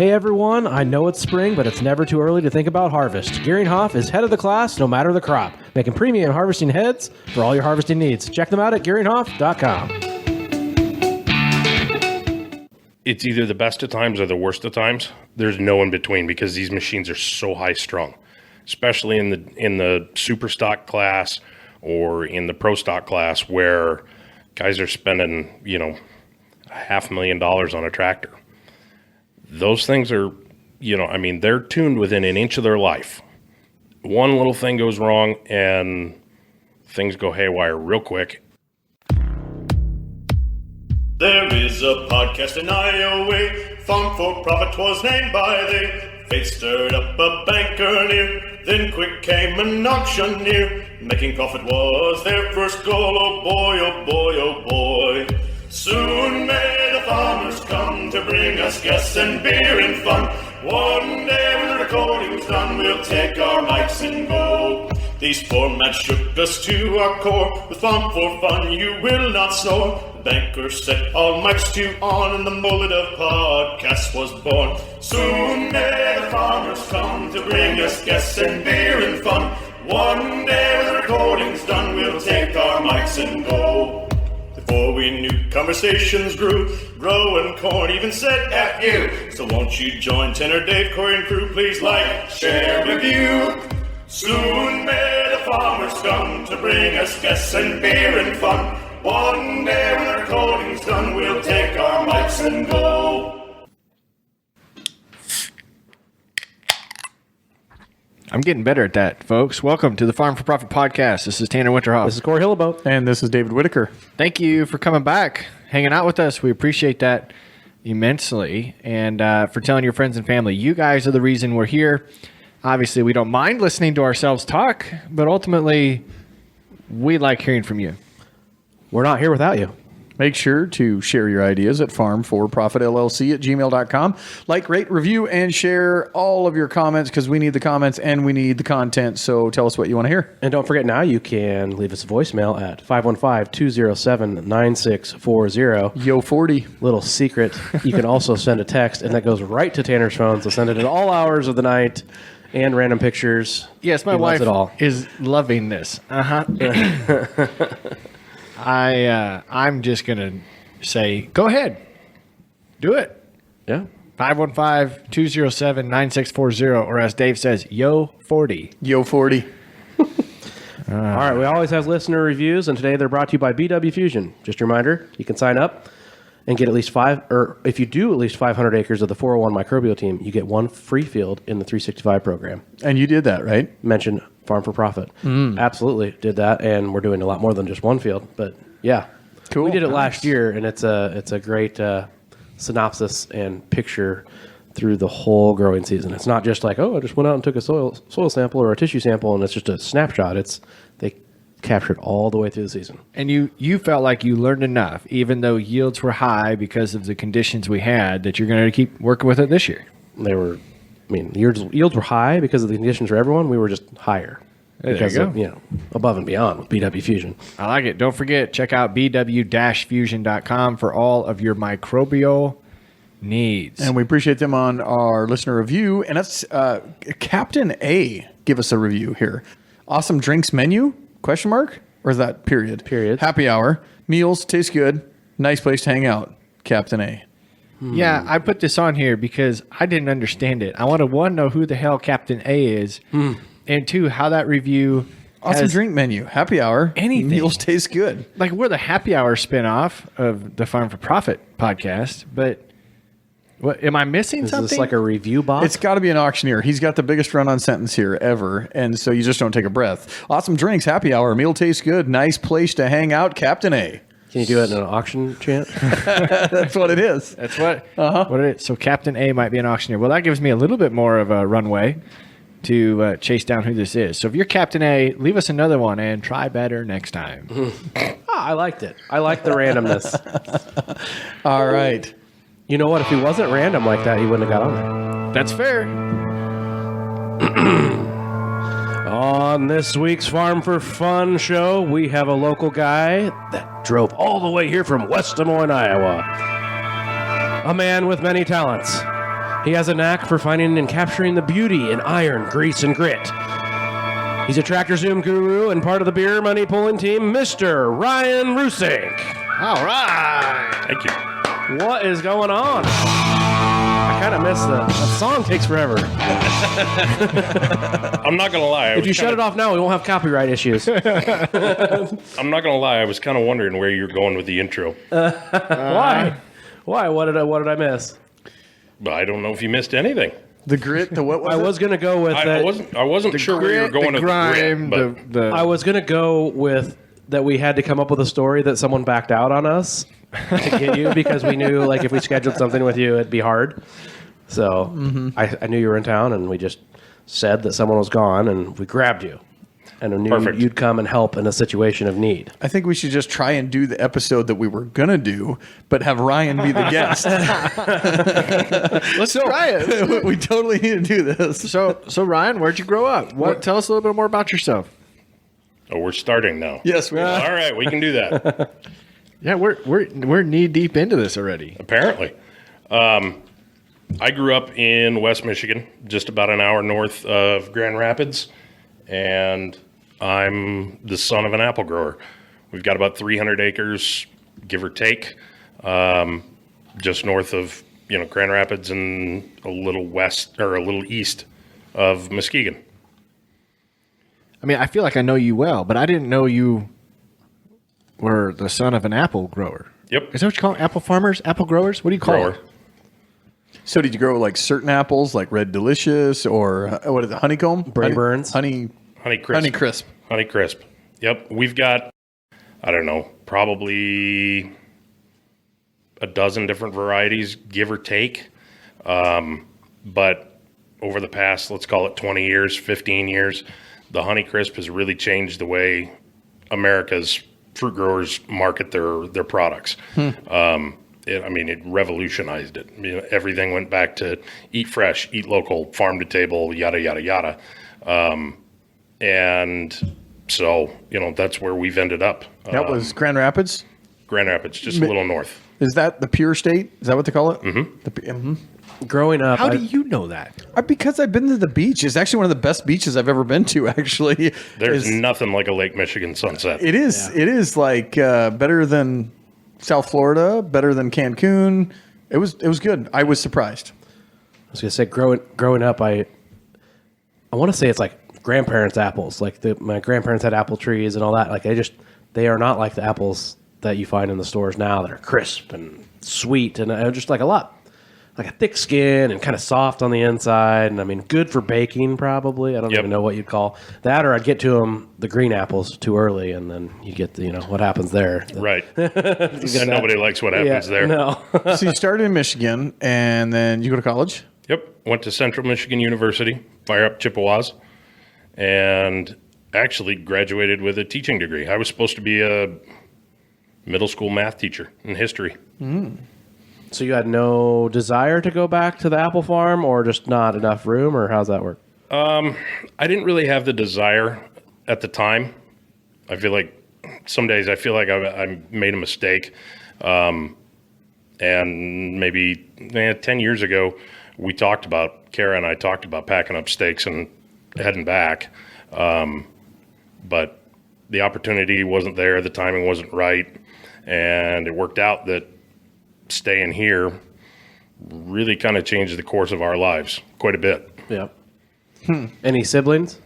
Hey everyone, I know it's spring, but it's never too early to think about harvest. Gearinghoff is head of the class no matter the crop, making premium harvesting heads for all your harvesting needs. Check them out at gearinghoff.com. It's either the best of times or the worst of times. There's no in between because these machines are so high strung, especially in the super stock class or in the pro stock class where guys are spending, $500,000 on a tractor. Those things are, they're tuned within an inch of their life. One little thing goes wrong and things go haywire real quick. There is a podcast in Iowa, Farm4Profit was named by they. Fate stirred up a banker near, then quick came an auctioneer. Making profit was their first goal, oh boy, oh boy, oh boy. Soon may the farmers come to bring us guests and beer and fun. One day when the recording's done, we'll take our mics and go. These formats shook us to our core. With Farm4Fun, you will not snore. The banker set all mics to on, and the mullet of podcasts was born. Soon may the farmers come to bring us guests and beer and fun. One day when the recording's done, we'll take our mics and go. Before we knew, conversations grew. Growing corn even said F you. So won't you join Tenor, Dave, Corey, and crew? Please like, share, review. Soon may the farmers come to bring us guests and beer and fun. One day when the recording's done, we'll take our mics and go. I'm getting better at that, folks. Welcome to the Farm4Profit podcast. This is Tanner Winterhoff. This is Corey Hilleboat. And this is David Whitaker. Thank you for coming back, hanging out with us. We appreciate that immensely. And for telling your friends and family. You guys are the reason we're here. Obviously, we don't mind listening to ourselves talk, but ultimately, we like hearing from you. We're not here without you. Make sure to share your ideas at farm4profitllc@gmail.com. Like, rate, review, and share all of your comments because we need the comments and we need the content. So tell us what you want to hear. And don't forget, now you can leave us a voicemail at 515-207-9640. Yo 40. Little secret. You can also send a text, and that goes right to Tanner's phone. So send it at all hours of the night and random pictures. Yes, my wife is loving this. I'm just going to say, go ahead. Do it. Yeah. 515-207-9640, or as Dave says, yo 40. Yo 40. All right, we always have listener reviews, and today they're brought to you by BW Fusion. Just a reminder, you can sign up and get at least if you do at least 500 acres of the 401 microbial team, you get one free field in the 365 program. And you did that, right? Mentioned Farm4Profit. Absolutely did that, and we're doing a lot more than just one field. But yeah, cool. We did it last year, and it's a great synopsis and picture through the whole growing season. It's not just like, I just went out and took a soil sample or a tissue sample, and it's just a snapshot. They captured all the way through the season. And you felt like you learned enough, even though yields were high because of the conditions we had, that you're going to keep working with it this year. Yields were high because of the conditions for everyone. We were just higher. Because of, above and beyond with BW Fusion. I like it. Don't forget, check out bw-fusion.com for all of your microbial needs. And we appreciate them on our listener review. And that's Captain A give us a review here. Awesome drinks menu? Question mark? Or is that period? Period. Happy hour. Meals taste good. Nice place to hang out. Captain A. Yeah, I put this on here because I didn't understand it. I want to, one, know who the hell Captain A is, and two, how that review awesome drink menu. Happy hour. Anything. Meals taste good. Like, we're the happy hour spinoff of the Farm4Profit podcast, but what, am I missing something? Is this like a review box? It's got to be an auctioneer. He's got the biggest run-on sentence here ever, and so you just don't take a breath. Awesome drinks, happy hour, meal tastes good, nice place to hang out, Captain A. Can you do it in an auction chant? That's what it is. That's what it is. So Captain A might be an auctioneer. Well, that gives me a little bit more of a runway to chase down who this is. So if you're Captain A, leave us another one and try better next time. I liked it. I like the randomness. All right. You know what? If he wasn't random like that, he wouldn't have got on there. That's fair. On this week's Farm4Fun show, we have a local guy that drove all the way here from West Des Moines, Iowa. A man with many talents. He has a knack for finding and capturing the beauty in iron, grease, and grit. He's a TractorZoom guru and part of the beer money pulling team, Mr. Ryan Roossinck. All right. Thank you. What is going on? I kind of missed that song takes forever. I'm not going to lie. If you shut it off now, we won't have copyright issues. I'm not going to lie. I was kind of wondering where you're going with the intro. Why? Why? What did I miss? But I don't know if you missed anything. The grit, the what was I it? was gonna go with I that. wasn't sure where you were going with grime, the grit, but I was gonna go with that we had to come up with a story that someone backed out on us to get you because we knew like if we scheduled something with you, it'd be hard. So I knew you were in town, and we just said that someone was gone, and we grabbed you, and I knew Perfect. you'd come and help in a situation of need. I think we should just try and do the episode that we were gonna do, but have Ryan be the guest. Let's try it. We totally need to do this. So Ryan, where'd you grow up? Tell us a little bit more about yourself. oh, we're starting now. Yes, we are. All right, we can do that. Yeah, we're knee deep into this already. Apparently. I grew up in West Michigan, just about an hour north of Grand Rapids, and I'm the son of an apple grower. We've got about 300 acres, give or take, just north of Grand Rapids and a little west or a little east of Muskegon. I mean, I feel like I know you well, but I didn't know you were the son of an apple grower. Yep, Is that what you call them? Apple farmers? Apple growers? What do you call grower. it? So did you grow like certain apples, like Red Delicious or what is it, honeycomb? Brave Burns? Honey Honeycrisp. Honeycrisp. Yep, we've got, I don't know, probably a dozen different varieties, give or take. But over the past, let's call it 20 years, 15 years, the Honeycrisp has really changed the way America's fruit growers market their products. It revolutionized it. Everything went back to eat fresh, eat local, farm to table, yada, yada, yada. And so, that's where we've ended up. That was Grand Rapids. Grand Rapids, just a little north. Is that the Pure State? Is that what they call it? Mm-hmm. Growing up, How do you know that? Because I've been to the beach. It's actually one of the best beaches I've ever been to. Actually, There's nothing like a Lake Michigan sunset. It is. It is like better than South Florida, better than Cancun. It was good. I was surprised. I was gonna say growing up, I want to say it's like grandparents' apples. Like my grandparents had apple trees and all that. Like they are not like the apples that you find in the stores now that are crisp and sweet and just like like a thick skin and kind of soft on the inside. And I mean, good for baking probably. I don't even know what you'd call that. Or I'd get to them, the green apples, too early, and then you get what happens there. Right. And nobody likes what happens there. No. So you started in Michigan, and then you go to college. Yep. Went to Central Michigan University, fire up Chippewas, and actually graduated with a teaching degree. I was supposed to be a middle school math teacher in history. So you had no desire to go back to the apple farm, or just not enough room, or how's that work? I didn't really have the desire at the time. I feel like some days I feel like I made a mistake. And maybe 10 years ago, Kara and I talked about packing up stakes and heading back. But the opportunity wasn't there. The timing wasn't right. And it worked out that staying here really kind of changed the course of our lives quite a bit. Yeah. Any siblings?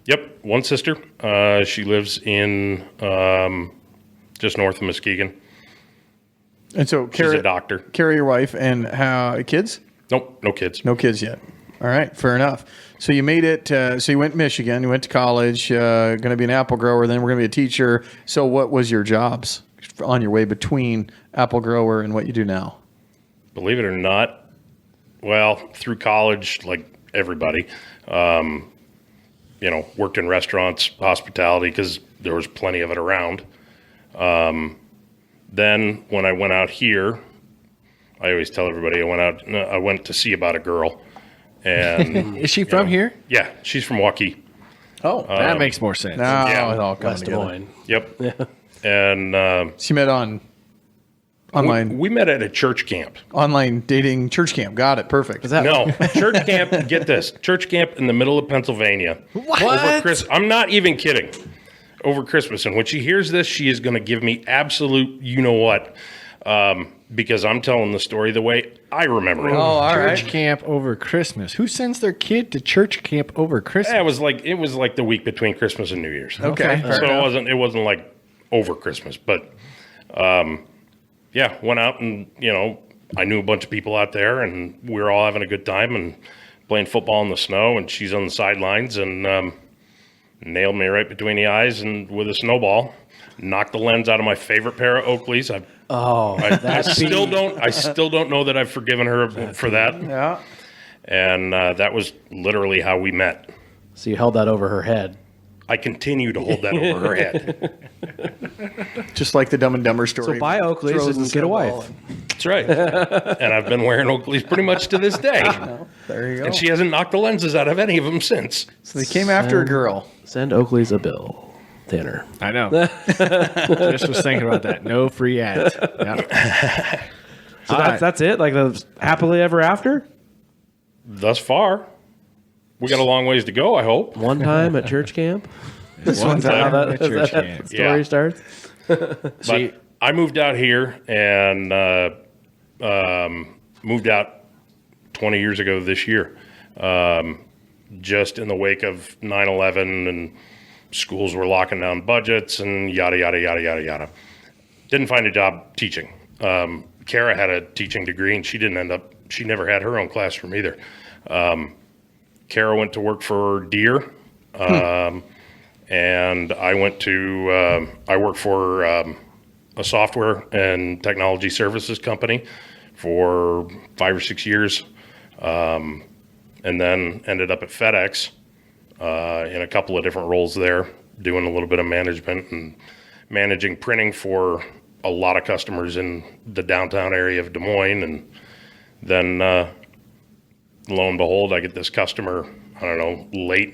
Yep, one sister. She lives in just north of Muskegon. And so, She's a doctor. Carrie, your wife, and how kids? Nope, no kids. No kids yet. All right, fair enough. So you made it. So you went to Michigan. You went to college. Going to be an apple grower. Then we're going to be a teacher. So what was your jobs on your way between apple grower and what you do now? Believe it or not, well, through college, like everybody, worked in restaurants, hospitality, because there was plenty of it around. Then when I went out here, I always tell everybody I went to see about a girl. And Is she from here? yeah, she's from Waukee. Oh, That makes more sense. now yeah. it all comes West Des together. Moines. Yep. And She met on Online We met at a church camp. online dating church camp. Got it. Perfect. Is that No, church camp. Get this, church camp in the middle of Pennsylvania. Over I'm not even kidding. Over Christmas, and when she hears this, she is going to give me absolute, you know what, because I'm telling the story the way I remember it. Oh, all Church right. camp over Christmas. Who sends their kid to church camp over Christmas? Yeah, it was like the week between Christmas and New Year's. Okay. fair So enough. it wasn't like over Christmas, but yeah, went out and I knew a bunch of people out there, and we were all having a good time and playing football in the snow. And she's on the sidelines and nailed me right between the eyes and with a snowball, knocked the lens out of my favorite pair of Oakleys. I still don't know that I've forgiven her for that. Yeah. And that was literally how we met. So you held that over her head. I continue to hold that over her head. Just like the Dumb and Dumber story. So buy Oakleys Throws and the get a snowball wife. That's right. And I've been wearing Oakleys pretty much to this day. There you go. And she hasn't knocked the lenses out of any of them since. So they came after a girl. Send Oakleys a bill, Tanner. I know. Just was thinking about that. No free ads. Yeah. So that's it? Like the happily ever after? Thus far, we got a long ways to go, I hope. One time at church camp? This one's How that, at church that camp. story Yeah. starts? But I moved out here and moved out 20 years ago this year, just in the wake of 9/11 and schools were locking down budgets and yada, yada, yada, yada, yada. Didn't find a job teaching. Kara had a teaching degree and she never had her own classroom either. Kara went to work for Deere. And I worked for a software and technology services company for 5 or 6 years, and then ended up at FedEx in a couple of different roles there, doing a little bit of management and managing printing for a lot of customers in the downtown area of Des Moines. And then lo and behold, I get this customer, I don't know, late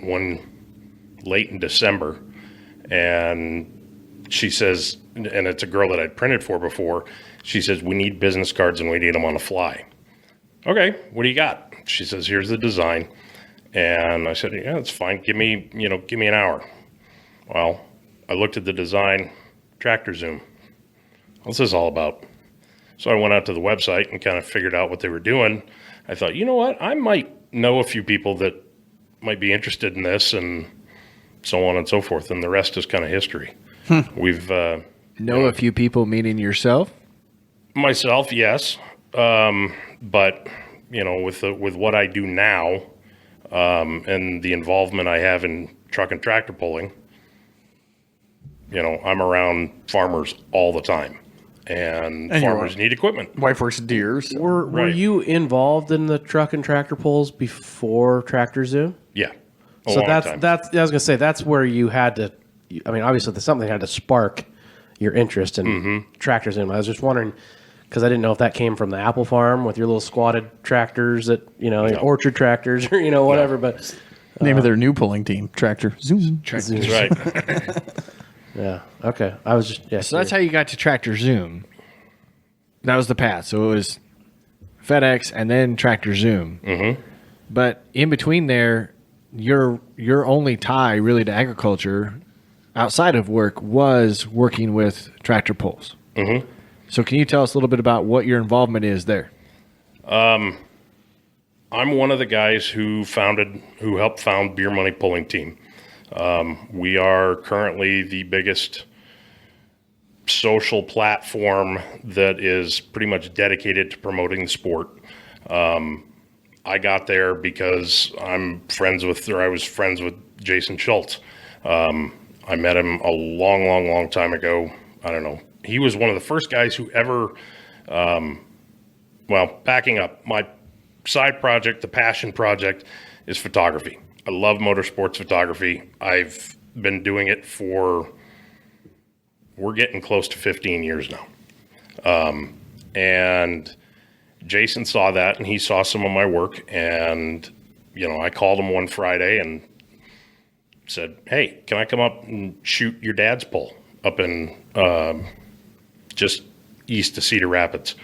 in December, and she says, and it's a girl that I'd printed for before, she says, we need business cards and we need them on the fly. Okay, what do you got? She says, here's the design. And I said, yeah, that's fine. Give me an hour. Well, I looked at the design, TractorZoom. What's this all about? So I went out to the website and kind of figured out what they were doing. I thought, you know what? I might know a few people that might be interested in this, and so on and so forth. And the rest is kind of history. We've Know a few people, meaning yourself? myself, yes, but with what I do now and the involvement I have in truck and tractor pulling, I'm around farmers all the time, and farmers need equipment. Wife works at Deere's. Were Right. you involved in the truck and tractor pulls before TractorZoom? Yeah, So long that's time. I was gonna say that's where you had to. I mean, obviously, something had to spark your interest in TractorZoom. I was just wondering because I didn't know if that came from the Apple Farm with your little squatted tractors that orchard tractors or whatever. But Name of their new pulling team, Tractor Zoom. That's right. yeah, okay. I was just So that's how you got to TractorZoom. That was the path. So it was FedEx and then TractorZoom. Mm-hmm. But in between there, your only tie really to agriculture outside of work was working with tractor pulls. Mm-hmm. So can you tell us a little bit about what your involvement is there? I'm one of the guys who helped found Beer Money Pulling Team. We are currently the biggest social platform that is pretty much dedicated to promoting the sport. I got there because I was friends with Jason Schultz. I met him a long, long, long time ago. I don't know. He was one of the first guys who ever, backing up, my side project, the passion project, is photography. I love motorsports photography. I've been doing it we're getting close to 15 years now. And Jason saw that, and he saw some of my work, and, I called him one Friday and said, hey, can I come up and shoot your dad's pull up in, just east of Cedar Rapids.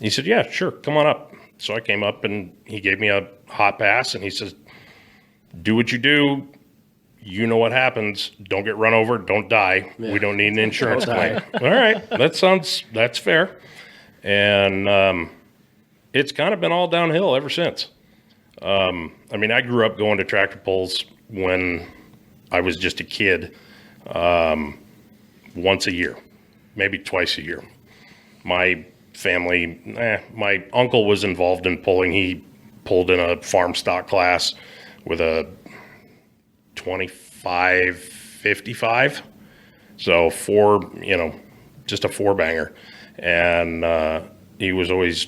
He said, yeah, sure, come on up. So I came up and he gave me a hot pass and he says, do what you do. You know what happens. Don't get run over. Don't die. We don't need an insurance claim. All right. That's fair. And it's kind of been all downhill ever since. I mean, I grew up going to tractor pulls when I was just a kid, once a year, maybe twice a year. My family, my uncle was involved in pulling. He pulled in a farm stock class with a 25-55. So just a 4-banger. And he was always,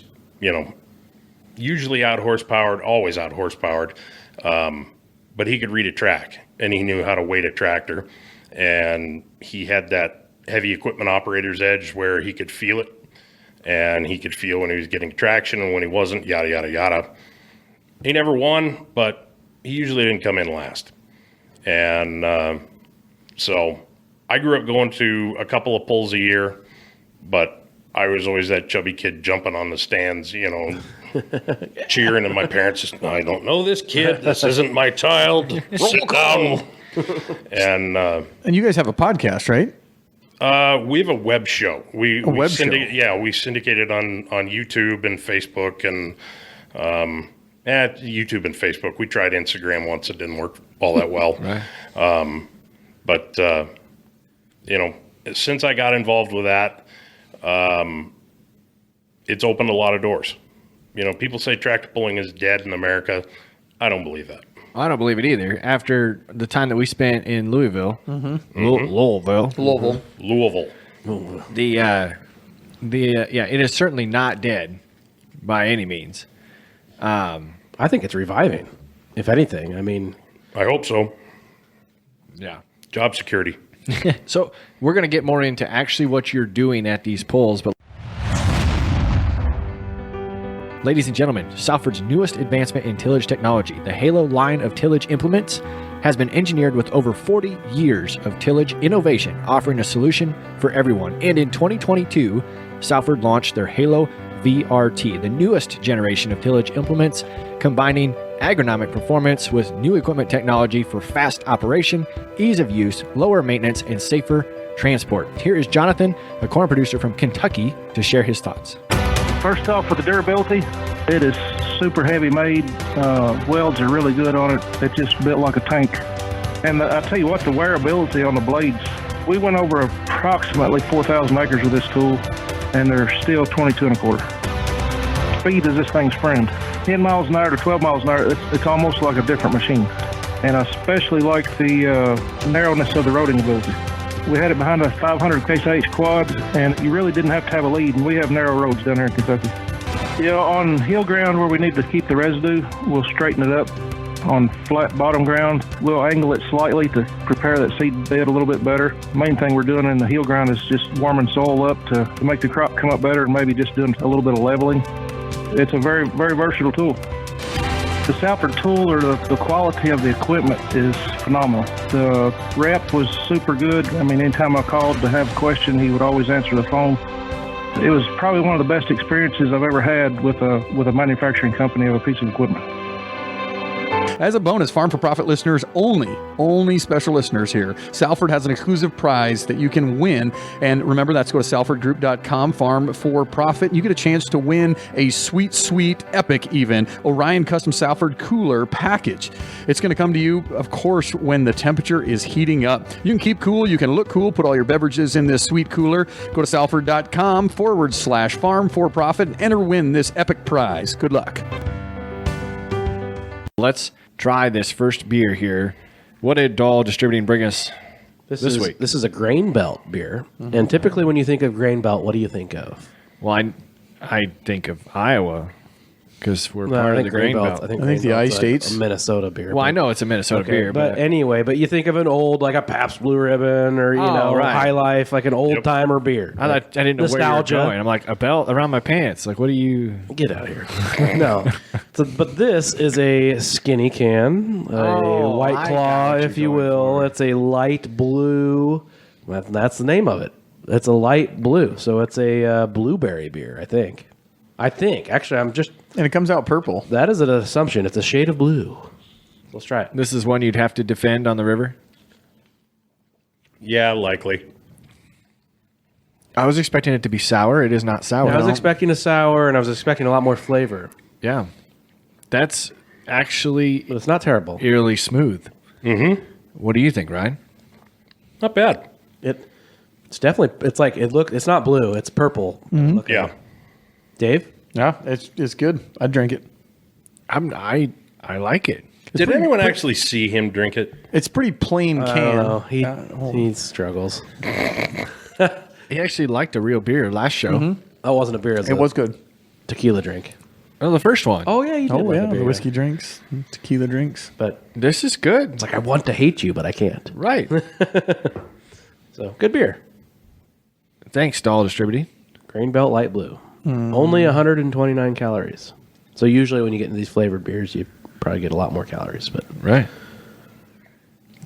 usually out horsepowered, always out horsepowered. But he could read a track and he knew how to weight a tractor. And he had that heavy equipment operator's edge where he could feel it. And he could feel when he was getting traction and when he wasn't, yada, yada, yada. He never won, but he usually didn't come in last. And so I grew up going to a couple of pulls a year, but I was always that chubby kid jumping on the stands, cheering, and my parents just, I don't know this kid. This isn't my child. Sit down. And you guys have a podcast, right? We have a web show. We web show? Yeah, we syndicate it on YouTube and Facebook and YouTube and Facebook. We tried Instagram once. It didn't work all that well. Right. But since I got involved with that, it's opened a lot of doors. People say tractor pulling is dead in America. I don't believe that. I don't believe it either. After the time that we spent in Louisville, Louisville, it is certainly not dead by any means. I think it's reviving, if anything. I mean, I hope so. Yeah. Job security. So we're going to get more into actually what you're doing at these pulls, but ladies and gentlemen, Salford's newest advancement in tillage technology, the Halo line of tillage implements, has been engineered with over 40 years of tillage innovation, offering a solution for everyone. And in 2022, Salford launched their Halo VRT, the newest generation of tillage implements, combining agronomic performance with new equipment technology for fast operation, ease of use, lower maintenance, and safer transport. Here is Jonathan, a corn producer from Kentucky, to share his thoughts. First off, with the durability, it is super heavy made. Welds are really good on it. It's just built like a tank. And I tell you what, the wearability on the blades, we went over approximately 4,000 acres with this tool, and they're still 22 and a quarter. Speed is this thing's friend. 10 miles an hour to 12 miles an hour, it's almost like a different machine. And I especially like the narrowness of the roading ability. We had it behind a 500 Case IH quad, and you really didn't have to have a lead, and we have narrow roads down here in Kentucky. On hill ground where we need to keep the residue, we'll straighten it up. On flat bottom ground, we'll angle it slightly to prepare that seed bed a little bit better. The main thing we're doing in the heel ground is just warming soil up to make the crop come up better, and maybe just doing a little bit of leveling. It's a very, very versatile tool. The Salford tool, or the quality of the equipment, is phenomenal. The rep was super good. I mean, anytime I called to have a question, he would always answer the phone. It was probably one of the best experiences I've ever had with a manufacturing company of a piece of equipment. As a bonus, Farm4Profit listeners only special listeners here, Salford has an exclusive prize that you can win. And remember, that's go to salfordgroup.com, Farm4Profit. You get a chance to win a sweet, epic even, Orion Custom Salford Cooler package. It's going to come to you, of course, when the temperature is heating up. You can keep cool, you can look cool, put all your beverages in this sweet cooler. Go to salford.com /Farm4Profit and enter win this epic prize. Good luck. Let's try this first beer here. What did Dahl Distributing bring us this week? This is a grain belt beer. Mm-hmm. And typically when you think of grain belt, what do you think of? Well, I think of Iowa because we're part of the grain belt. I think the I-States. A Minnesota beer. Well, I know it's a Minnesota beer. But anyway, you think of an old, like a Pabst Blue Ribbon or, High Life, like an old-timer beer. I didn't know nostalgia. Where you were going. I'm like, a belt around my pants. Like, what do you... Get out of here. No. But this is a skinny can, a White Claw, if you will. It's a light blue. That's the name of it. It's a light blue, so it's a blueberry beer, I think. Actually, And it comes out purple. that is an assumption. It's a shade of blue. Let's try it. This is one you'd have to defend on the river. Yeah, likely. I was expecting it to be sour. It is not sour. I was expecting a sour, and I was expecting a lot more flavor, Yeah. That's actually but it's not terrible. eerily smooth. Mm-hmm. What do you think, Ryan? Not bad. It's definitely. It's not blue. It's purple. Looking. Yeah. Dave. Yeah, it's good. I'd drink it. I like it. Did anyone actually see him drink it? It's pretty plain can. Oh, he struggles. He actually liked a real beer last show. That wasn't a beer. It was good. tequila drink. Oh, the first one. Oh yeah, you did. Oh like yeah, a beer, the whiskey drinks, tequila drinks. But This is good. it's like I want to hate you, but I can't. Right. So good beer. Thanks, Doll Distributing. Grain Belt Light Blue. Only 129 calories. So usually when you get into these flavored beers, you probably get a lot more calories. But Right.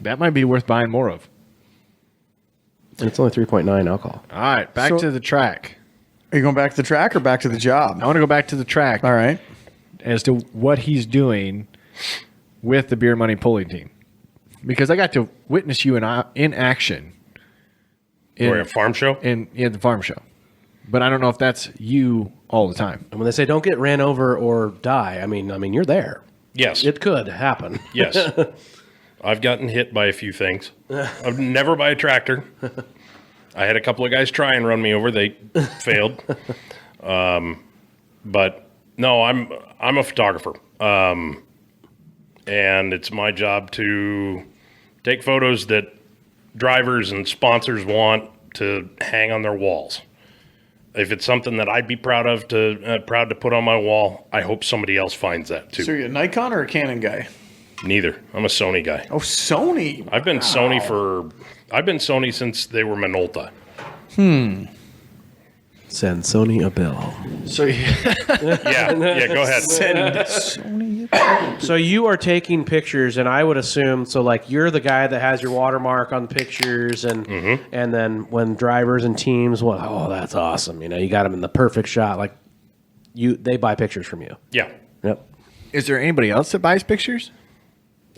That might be worth buying more of. and it's only 3.9 alcohol. All right, back So- to the track. Are you going back to the track or back to the job? I want to go back to the track All right. as to what he's doing with the Beer Money pulling team. Because I got to witness you in action. Or a farm show? In the farm show. But I don't know if that's you all the time. And when they say don't get ran over or die, I mean you're there. Yes. It could happen. Yes. I've gotten hit by a few things. I've never by a tractor. I had a couple of guys try and run me over. They failed. But no, I'm a photographer. And it's my job to take photos that drivers and sponsors want to hang on their walls. If it's something that I'd be proud to put on my wall, I hope somebody else finds that too. So you're a Nikon or a Canon guy? Neither. I'm a Sony guy. Oh, Sony. I've been Sony since they were Minolta. Send Sony a bill. So Yeah, go ahead. Sony. So you are taking pictures, and I would assume like you're the guy that has your watermark on the pictures, and and then when drivers and teams, oh, that's awesome. You got them in the perfect shot. Like they buy pictures from you. Yeah. Yep. is there anybody else that buys pictures?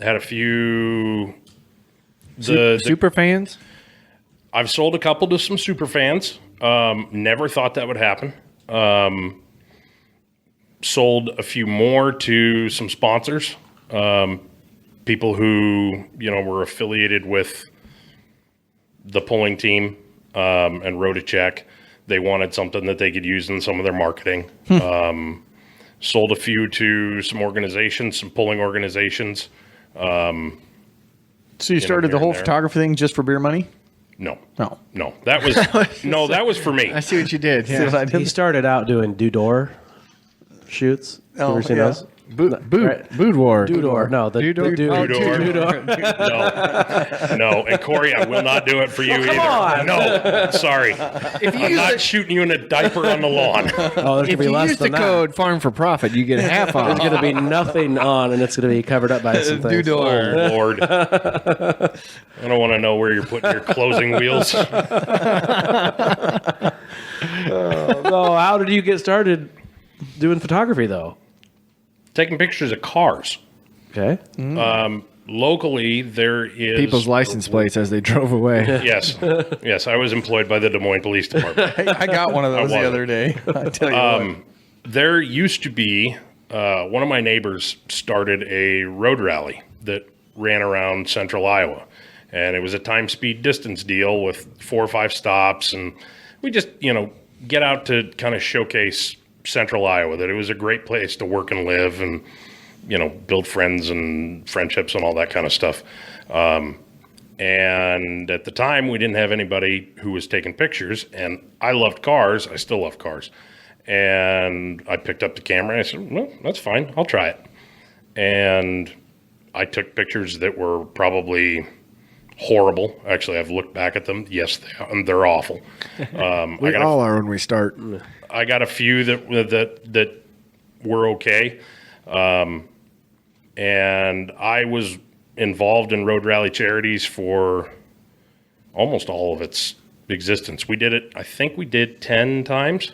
Had a few. Super fans? I've sold a couple to some super fans. Never thought that would happen. Sold a few more to some sponsors. People who, were affiliated with the pulling team and wrote a check. They wanted something that they could use in some of their marketing. Sold a few to some organizations, some pulling organizations. So you started here the whole and there. photography thing just for beer money? No. No. No. That was for me. I see what you did. See what I He did? started out doing do-door shoots. You Oh, ever seen yeah. those? Right. Boudoir. Do-door. No, the Do-door? Two-door. No. And Corey, I will not do it for you either. on. No. Sorry. I'm not shooting you in a diaper on the lawn. Oh, there's going If to be you less use the than that. code Farm4Profit, you get half off. There's going to be nothing on, and it's going to be covered up by some things. Oh, Lord. I don't want to know where you're putting your closing wheels. So how did you get started doing photography, though? Taking pictures of cars. Okay. Locally, there is... People's license plates as they drove away. Yes. Yes, I was employed by the Des Moines Police Department. Hey, I got one of those the wasn't. other day. I tell you what. There used to be, one of my neighbors started a road rally that ran around central Iowa. And it was a time, speed, distance deal with 4 or 5 stops. And we just, get out to kind of showcase central Iowa, that it was a great place to work and live and, build friends and friendships and all that kind of stuff. And at the time, we didn't have anybody who was taking pictures. And I loved cars. I still love cars. And I picked up the camera and I said, well, that's fine. I'll try it. And I took pictures that were probably horrible. Actually, I've looked back at them. Yes, they're awful. We all are when we start. I got a few that were okay. And I was involved in road rally charities for almost all of its existence. We did it, I think we did 10 times,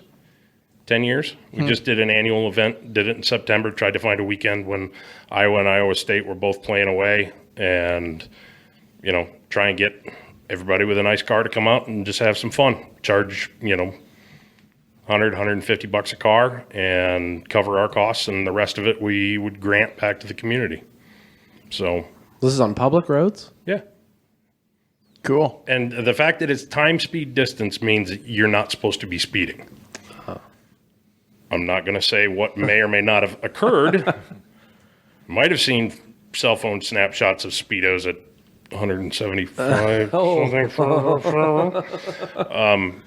10 years. We just did an annual event, did it in September, tried to find a weekend when Iowa and Iowa State were both playing away, and, you know, try and get everybody with a nice car to come out and just have some fun. Charge, you know, $150 a car and cover our costs, and the rest of it we would grant back to the community. So This is on public roads? yeah. Cool. And the fact that it's time, speed, distance means that you're not supposed to be speeding. I'm not going to say what may or may not have occurred. Might have seen cell phone snapshots of Speedos at 175 something.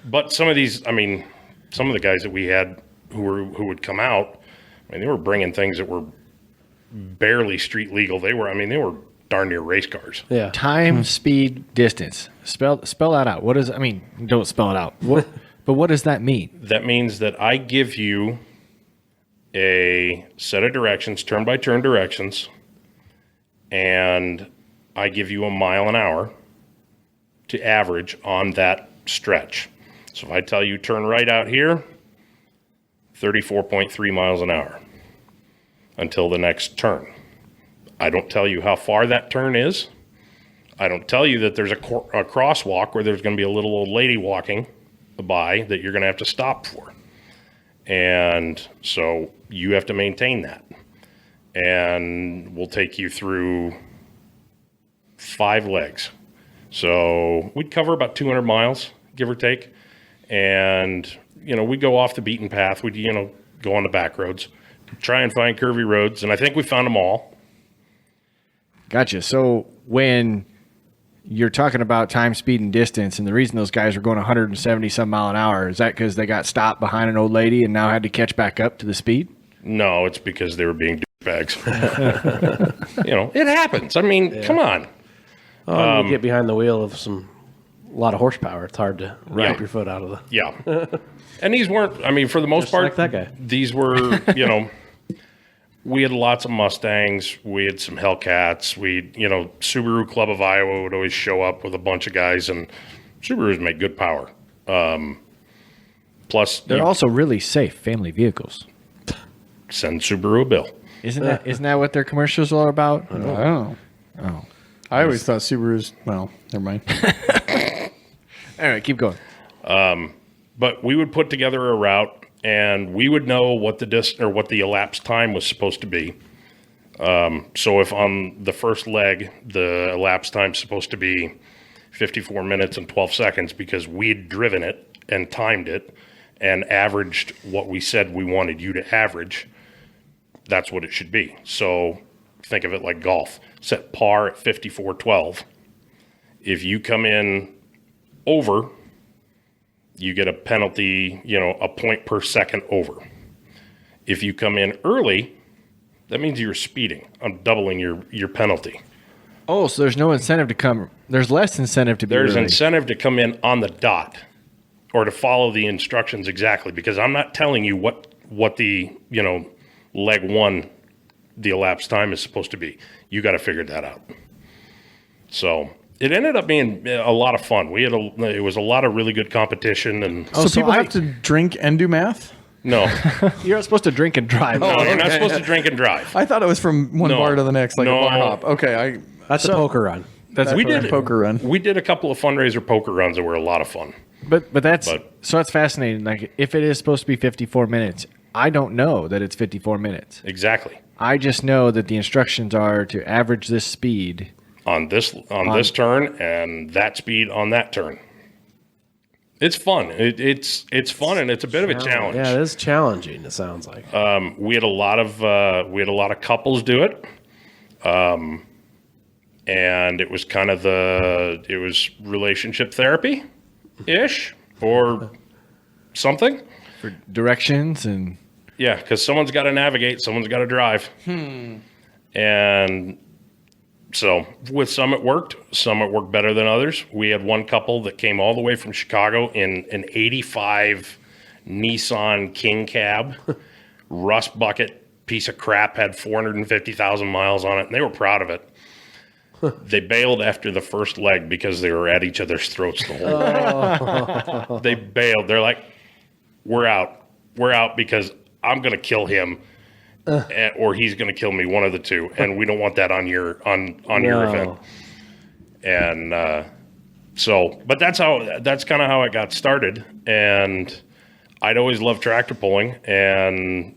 But some of these, I mean, some of the guys that we had who would come out, I mean, they were bringing things that were barely street legal. They were darn near race cars. Yeah. Time, speed, distance. Spell that out. What does, I mean, don't spell it out. But what does that mean? That means that I give you a set of directions, turn-by-turn directions, and I give you a mile an hour to average on that stretch. So if I tell you turn right out here, 34.3 miles an hour until the next turn. I don't tell you how far that turn is. I don't tell you that there's a crosswalk where there's going to be a little old lady walking by that you're going to have to stop for. And so you have to maintain that. And we'll take you through 5 legs. So we'd cover about 200 miles, give or take. And, you know, we'd go off the beaten path. We'd, you know, go on the back roads, try and find curvy roads. And I think we found them all. Gotcha. So when you're talking about time, speed, and distance, and the reason those guys were going 170 some mile an hour, is that because they got stopped behind an old lady and now had to catch back up to the speed? No, it's because they were being douchebags. You know, it happens. I mean, come on. Oh, you get behind the wheel of a lot of horsepower. It's hard to wrap your foot out of the. Yeah. And these weren't, I mean, for the most part, like that guy. These were, you know, we had lots of Mustangs. We had some Hellcats. Subaru Club of Iowa would always show up with a bunch of guys, and Subarus make good power. Plus, They're also really safe family vehicles. send Subaru a bill. Isn't that what their commercials are about? Oh. I always thought Subarus, well, never mind. All right, keep going. But we would put together a route, and we would know what the elapsed time was supposed to be. So if on the first leg, the elapsed time is supposed to be 54 minutes and 12 seconds because we'd driven it and timed it and averaged what we said we wanted you to average, that's what it should be. So think of it like golf. Set par at 54.12. If you come in over, you get a penalty, a point per second over. If you come in early, that means you're speeding. I'm doubling your penalty. Oh, so there's no incentive to come. There's less incentive to be There's early. incentive to come in on the dot or to follow the instructions exactly, because I'm not telling you what the, leg one, the elapsed time is supposed to be. You got to figure that out. So it ended up being a lot of fun. It was a lot of really good competition. And So people have to drink and do math? no, You're not supposed to drink and drive. no, you're not supposed to drink and drive. I thought it was from one No. bar to the next, like No. a bar hop. Okay, That's a poker run. We a did poker run. We did a couple of fundraiser poker runs that were a lot of fun. But that's fascinating. Like if it is supposed to be 54 minutes, I don't know that it's 54 minutes. Exactly. I just know that the instructions are to average this speed On this turn and that speed on that turn. It's fun. It's fun, and it's a bit of a challenge. Yeah, it is challenging. It sounds like. We had a lot of couples do it, and it was kind of it was relationship therapy ish or something. for directions and Yeah, because someone's got to navigate, someone's got to drive, and so with some it worked better than others. We had one couple that came all the way from Chicago in an 85 Nissan King Cab, rust bucket piece of crap, had 450,000 miles on it, and they were proud of it. They bailed after the first leg because they were at each other's throats the whole way. They bailed. They're like, we're out. We're out because I'm going to kill him or he's going to kill me, one of the two. And we don't want that on your event. And but that's kind of how it got started. And I'd always loved tractor pulling. And,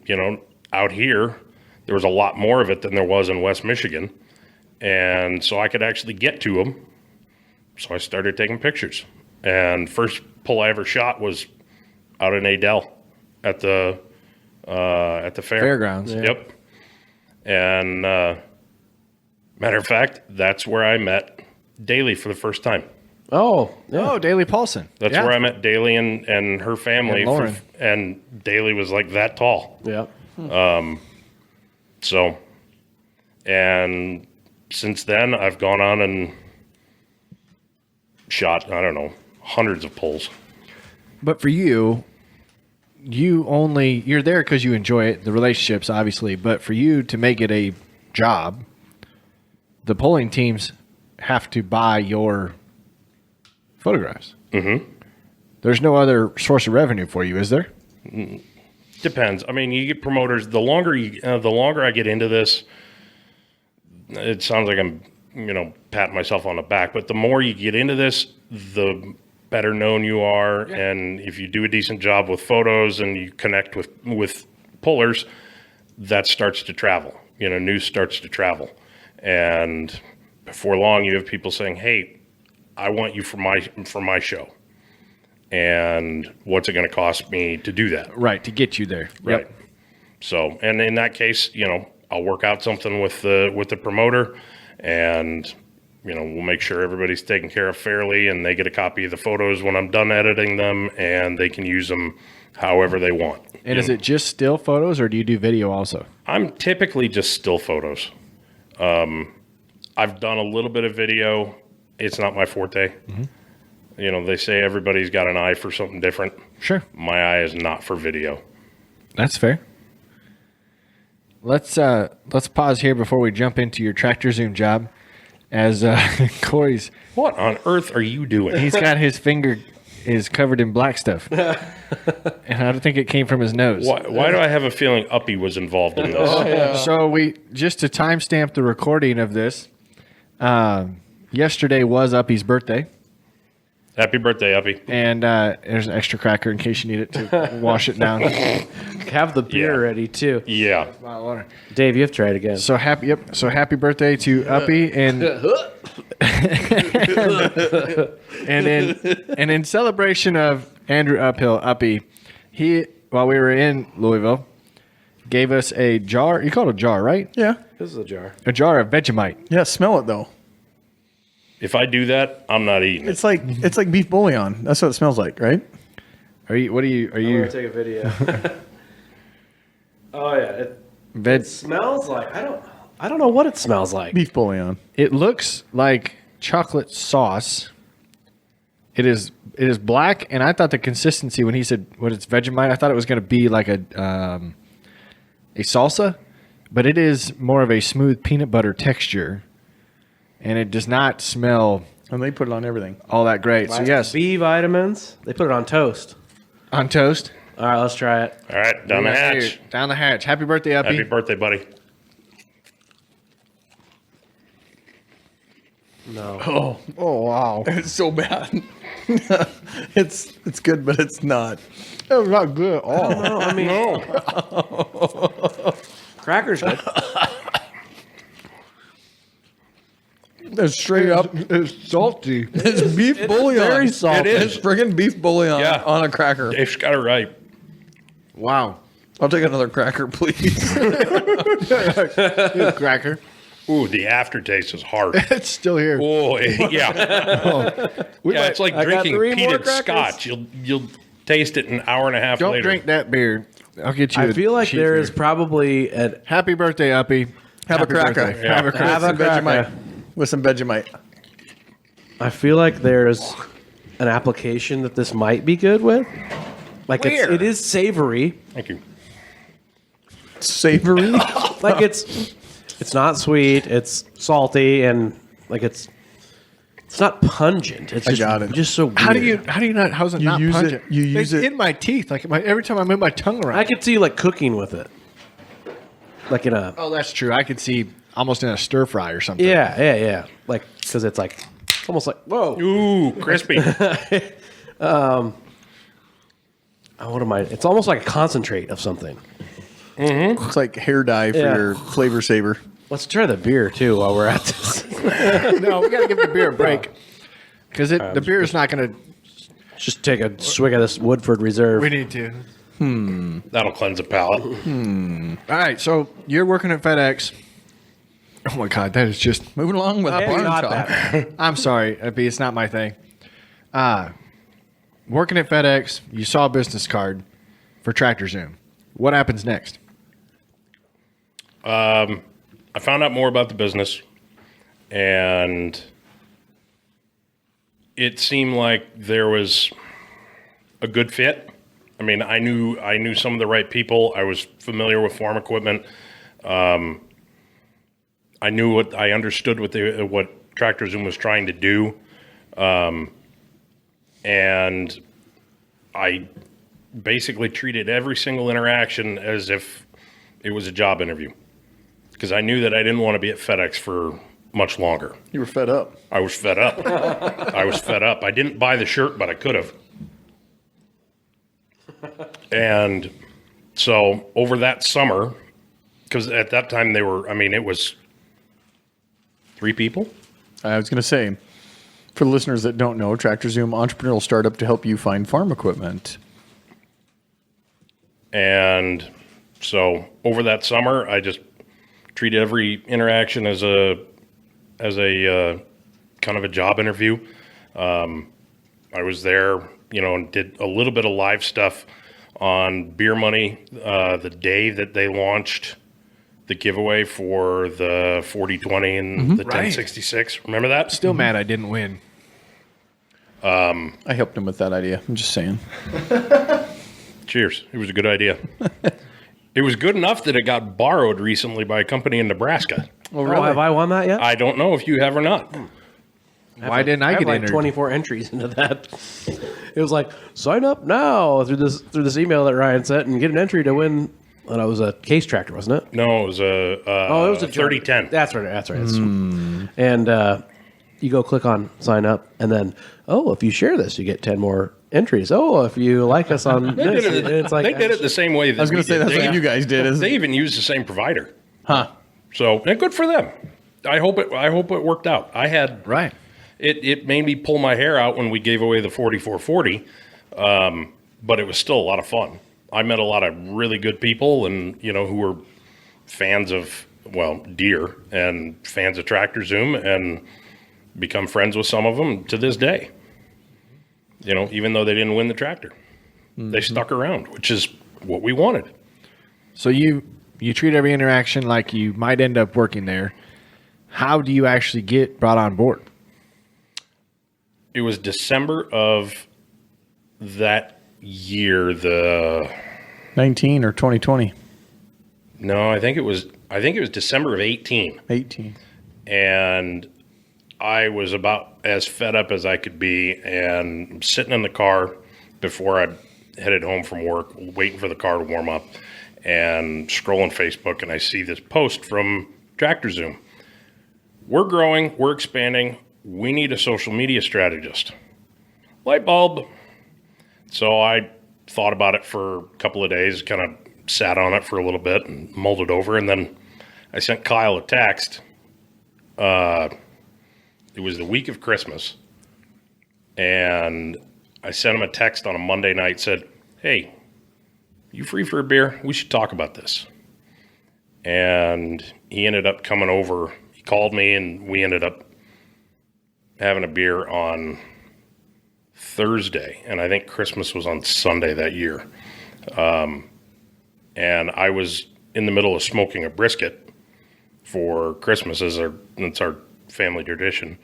out here, there was a lot more of it than there was in West Michigan. And so I could actually get to them. So I started taking pictures. And first pull I ever shot was out in Adel at the fair. Fairgrounds. Yeah. Yep. And matter of fact, that's where I met Daly for the first time. Oh, yeah. Oh, Daly Paulson. That's where I met Daly and her family. And Lauren. And Daly was like that tall. Yeah. So, and since then, I've gone on and shot, I don't know, hundreds of pulls. But for you, you're there because you enjoy it, the relationships, obviously. But for you to make it a job, the pulling teams have to buy your photographs. Mm-hmm. There's no other source of revenue for you, is there? Depends. I mean, you get promoters. The longer I get into this, it sounds like I'm, patting myself on the back. But the more you get into this, the better known you are. Yeah. And if you do a decent job with photos and you connect with pullers, that starts to travel. News starts to travel. And before long, you have people saying, "Hey, I want you for my show." And what's it going to cost me to do that? Right, to get you there. Right. Yep. So, and in that case, I'll work out something with the promoter, and we'll make sure everybody's taken care of fairly, and they get a copy of the photos when I'm done editing them, and they can use them however they want. And is it just still photos, or do you do video also? I'm typically just still photos. I've done a little bit of video. It's not my forte. Mm-hmm. They say everybody's got an eye for something different. Sure. My eye is not for video. That's fair. Let's pause here before we jump into your TractorZoom job. As Corey's, what on earth are you doing? He's got his finger is covered in black stuff, and I don't think it came from his nose. Why do I have a feeling Uppy was involved in this? Oh, yeah. So we just to timestamp the recording of this. Yesterday was Uppy's birthday. Happy birthday, Uppy. And there's an extra cracker in case you need it to wash it down. Have the beer ready too. Yeah. Water. Dave, you have to try it again. So happy! Yep. So happy birthday to Uppy, and in celebration of Andrew Uphill, Uppy, he while we were in Louisville, gave us a jar. You call it a jar, right? Yeah. This is a jar. A jar of Vegemite. Yeah, smell it though. If I do that, I'm not eating it. It's like beef bouillon. That's what it smells like, right? Are you? What are you? Are I'm you? gonna take a video. Oh yeah, it smells like I don't know what it smells like. Beef bouillon. It looks like chocolate sauce. It is black, and I thought the consistency when he said what it's Vegemite, I thought it was going to be like a salsa, but it is more of a smooth peanut butter texture, and it does not smell. And they put it on everything. All that great. So yes, B vitamins. They put it on toast. On toast. All right, let's try it. All right, down the hatch. Down the hatch. Happy birthday, Uppy. Happy birthday, buddy. No. Oh wow. It's so bad. it's good, but it's not. It's not good at all. No, I mean, crackers good. It's straight up. It's salty. It's beef bouillon. very salty. It is friggin' beef bouillon Yeah. on a cracker. Dave's got it right. Wow. I'll take another cracker, please. Cracker. Ooh, the aftertaste is hard. It's still here. Oh, yeah. It's like I got drinking 3 more peated crackers. scotch. You'll taste it an hour and a half Don't later. drink that beer. I'll get you. I feel like sheet there for is you. probably a Happy birthday, Uppy. Have Happy a cracker. birthday. Yeah. Have a cracker. Have a Some Vegemite. cracker. With some Vegemite. I feel like there's an application that this might be good with. Like Where? it is savory. Thank you. Savory. Like it's not sweet. It's salty and Like it's not pungent. It's I just, got it. just so weird. How do you not? How's it You not use pungent? it- you use it's it- in my teeth. Like every time I move my tongue around. I could see like cooking with it. Like in a Oh, that's true. I could see almost in a stir fry or something. yeah. Like because it's like almost like whoa. Ooh, crispy. What am I? It's almost like a concentrate of something. It's like hair dye for Yeah. your flavor saver. Let's try the beer too while we're at this. No, we got to give the beer a break because the beer is not going to. Just take a swig of this Woodford Reserve. We need to. That'll cleanse the palate. All right, so you're working at FedEx. Oh my God, that is just. Moving along with barn not talk. that. I'm sorry, Epi, it's not my thing. Working at FedEx, you saw a business card for TractorZoom. What happens next? I found out more about the business, and it seemed like there was a good fit. I mean, I knew some of the right people. I was familiar with farm equipment. I understood what TractorZoom was trying to do, and I basically treated every single interaction as if it was a job interview, because I knew that I didn't want to be at FedEx for much longer. You were fed up. I was fed up. I didn't buy the shirt, but I could have. And so over that summer, because at that time it was 3 people. I was going to say, for the listeners that don't know, TractorZoom, entrepreneurial startup to help you find farm equipment. And so over that summer, I just treated every interaction as a kind of a job interview. I was there, and did a little bit of live stuff on Beer Money the day that they launched the giveaway for the 4020 and the 1066. Remember that? Still mad I didn't win. I helped him with that idea. I'm just saying. Cheers. It was a good idea. It was good enough that it got borrowed recently by a company in Nebraska. Oh, Oh, have I won that yet? I don't know if you have or not. Why didn't I have get like entered? 24 entries into that. It was like sign up now through this email that Ryan sent and get an entry to win. And it was a case tractor, wasn't it? No, it was a Oh, it was a 3010. That's right. That's right. And you go click on sign up, and then if you share this, you get 10 more entries. Oh, if you like us on this, and it's like They did it the same way that I was going to say that's what you guys did. Isn't They it? even used the same provider. Huh. So, and good for them. I hope it worked out. I had Right. It made me pull my hair out when we gave away the 4440, but it was still a lot of fun. I met a lot of really good people, and who were fans of deer and fans of TractorZoom, and become friends with some of them to this day. Even though they didn't win the tractor, they stuck around, which is what we wanted. So you treat every interaction like you might end up working there. How do you actually get brought on board? It was December of that year. 19 or 2020? No, I think it was December of 18. 18. And I was about as fed up as I could be, and I'm sitting in the car before I headed home from work, waiting for the car to warm up, and scrolling Facebook, and I see this post from TractorZoom. We're growing, we're expanding, we need a social media strategist. Light bulb. So I thought about it for a couple of days, kind of sat on it for a little bit and mulled it over, and then I sent Kyle a text. It was the week of Christmas, and I sent him a text on a Monday night, said, hey, you free for a beer? We should talk about this. And he ended up coming over. He called me, and we ended up having a beer on Thursday, and I think Christmas was on Sunday that year. And I was in the middle of smoking a brisket for Christmas, it's our family tradition.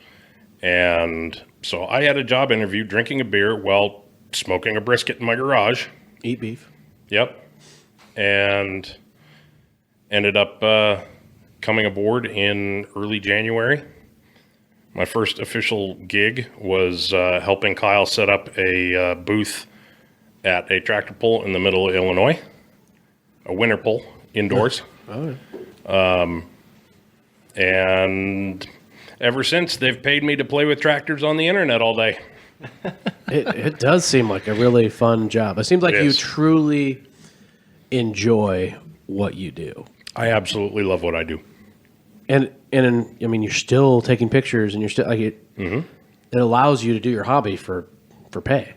And so I had a job interview, drinking a beer while smoking a brisket in my garage. eat beef. Yep. And ended up coming aboard in early January. My first official gig was helping Kyle set up a booth at a tractor pull in the middle of Illinois, a winter pull indoors. And ever since, they've paid me to play with tractors on the internet all day. It does seem like a really fun job. It seems like It you is. truly enjoy what you do. I absolutely love what I do. And I mean, you're still taking pictures, and you're still like it. It allows you to do your hobby for pay.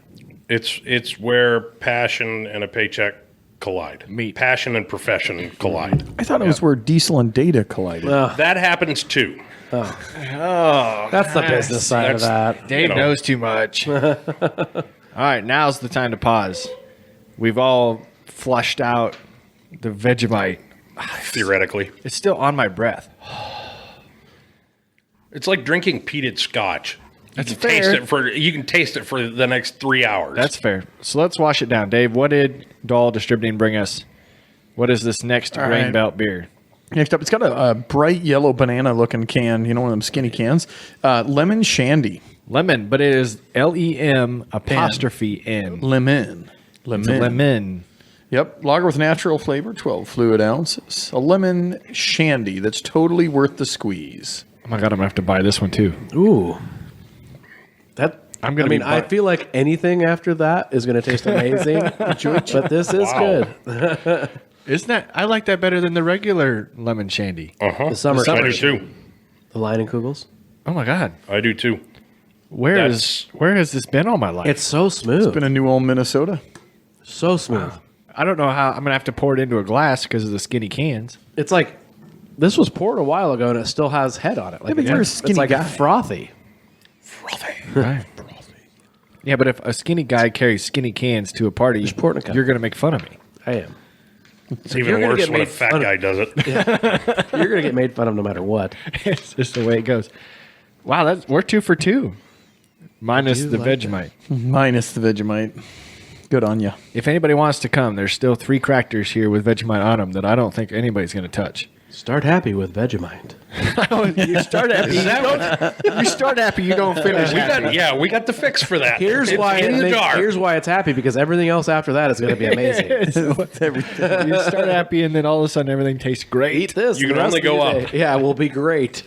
It's where passion and a paycheck collide. Passion and profession collide. I thought it was where diesel and data collided. That happens too. That's the business side of that. Dave know. knows too much. All right, now's the time to pause. We've all flushed out the Vegemite. Theoretically, It's still on my breath. it's like drinking peated scotch. That's You can taste fair. you can taste it for the next 3 hours. That's fair. So let's wash it down. Dave, what did Dahl Distributing bring us? What is this next All grain right. belt beer? Next up, it's got a bright yellow banana looking can, one of them skinny cans. Lemon Shandy. Lemon, but it is LEM apostrophe N. Lemon. It's a lemon. Yep. Lager with natural flavor, 12 fluid ounces. A lemon shandy that's totally worth the squeeze. Oh my God, I'm going to have to buy this one too. Ooh, that. I'm gonna I mean, be I feel like anything after that is going to taste amazing. But this is good. Isn't that? I like that better than the regular lemon shandy. The summer, I do too. the Leinenkugels. Oh my God. I do too. Where That's- has this been all my life? It's so smooth. Been in New Ulm, Minnesota. So smooth. I don't know how I'm going to have to pour it into a glass because of the skinny cans. It's like this was poured a while ago, and it still has head on it. Like but you're a it's skinny like guy. frothy. Right. Yeah, but if a skinny guy carries skinny cans to a party, pour it in a cup. you're going to make fun of me. I am. It's you're even gonna worse get when a made fat fun of. guy does it. You're going to get made fun of no matter what. It's just the way it goes. Wow, we're 2 for 2. Minus do the like Vegemite. Minus the Vegemite. Good on you. If anybody wants to come, there's still 3 crackers here with Vegemite on them that I don't think anybody's going to touch. Start happy with Vegemite. You start happy. You start happy. You don't finish happy. We got the fix for that. Here's It's why in the jar. here's why it's happy, because everything else after that is going to be amazing. You start happy, and then all of a sudden everything tastes great. Eat this. You and can the rest only of your go day. up. Yeah, we'll be great.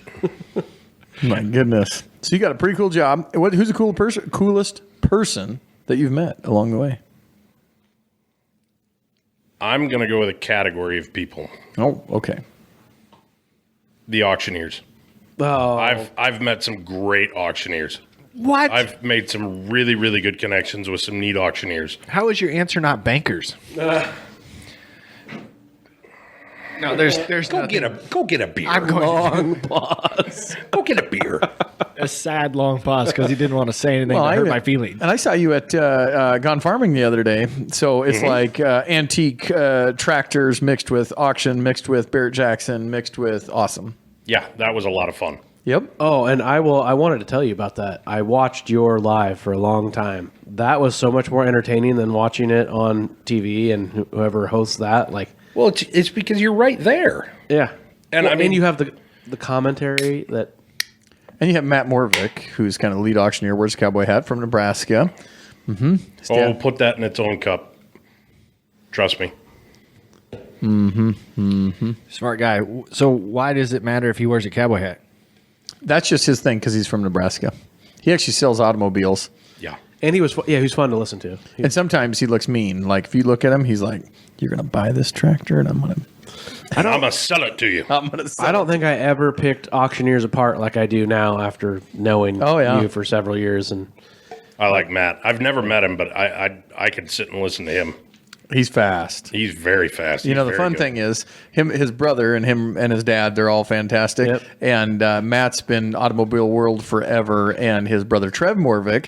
My goodness. So you got a pretty cool job. Who's the coolest person that you've met along the way? I'm going to go with a category of people. Oh, okay. The auctioneers. Oh, I've met some great auctioneers. What? I've made some really, really good connections with some neat auctioneers. How is your answer not bankers? No, there's Go get a beer. I'm going long pause. Go get a beer. a sad long pause because he didn't want to say anything that hurt my feelings. And I saw you at Gone Farming the other day. So it's like antique tractors mixed with auction, mixed with Barrett Jackson, mixed with awesome. Yeah, that was a lot of fun. Yep. Oh, and I wanted to tell you about that. I watched your live for a long time. That was so much more entertaining than watching it on TV and whoever hosts that. Like, Well, it's because you're right there. yeah. And I mean- you have the commentary that And you have Matt Morvick, who's kind of lead auctioneer, wears a cowboy hat from Nebraska. Mm-hmm. Oh, put that in its own cup. Trust me. Smart guy. So why does it matter if he wears a cowboy hat? That's just his thing because he's from Nebraska. He actually sells automobiles. Yeah. and he was fun to listen to. And sometimes he looks mean. Like if you look at him, he's like, "You're gonna buy this tractor, and I'm gonna sell it to you. I don't think I ever picked auctioneers apart like I do now after knowing you for several years. And I like Matt. I've never met him, but I could sit and listen to him. He's fast. He's very fast. You know, He's the very fun good. thing is his brother and him and his dad, they're all fantastic. Yep. And Matt's been automobile world forever. And his brother, Trev Morvick,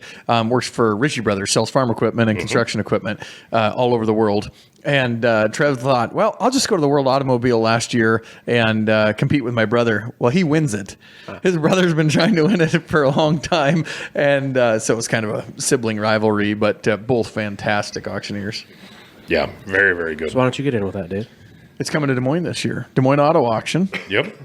works for Ritchie Brothers, sells farm equipment and construction equipment all over the world. And Trev thought, well, I'll just go to the World Automobile last year and compete with my brother. Well, he wins it. His brother's been trying to win it for a long time. And so it's kind of a sibling rivalry, but both fantastic auctioneers. Yeah, very, very good. so why don't you get in with that, Dave? It's coming to Des Moines this year. Des Moines Auto Auction. Yep.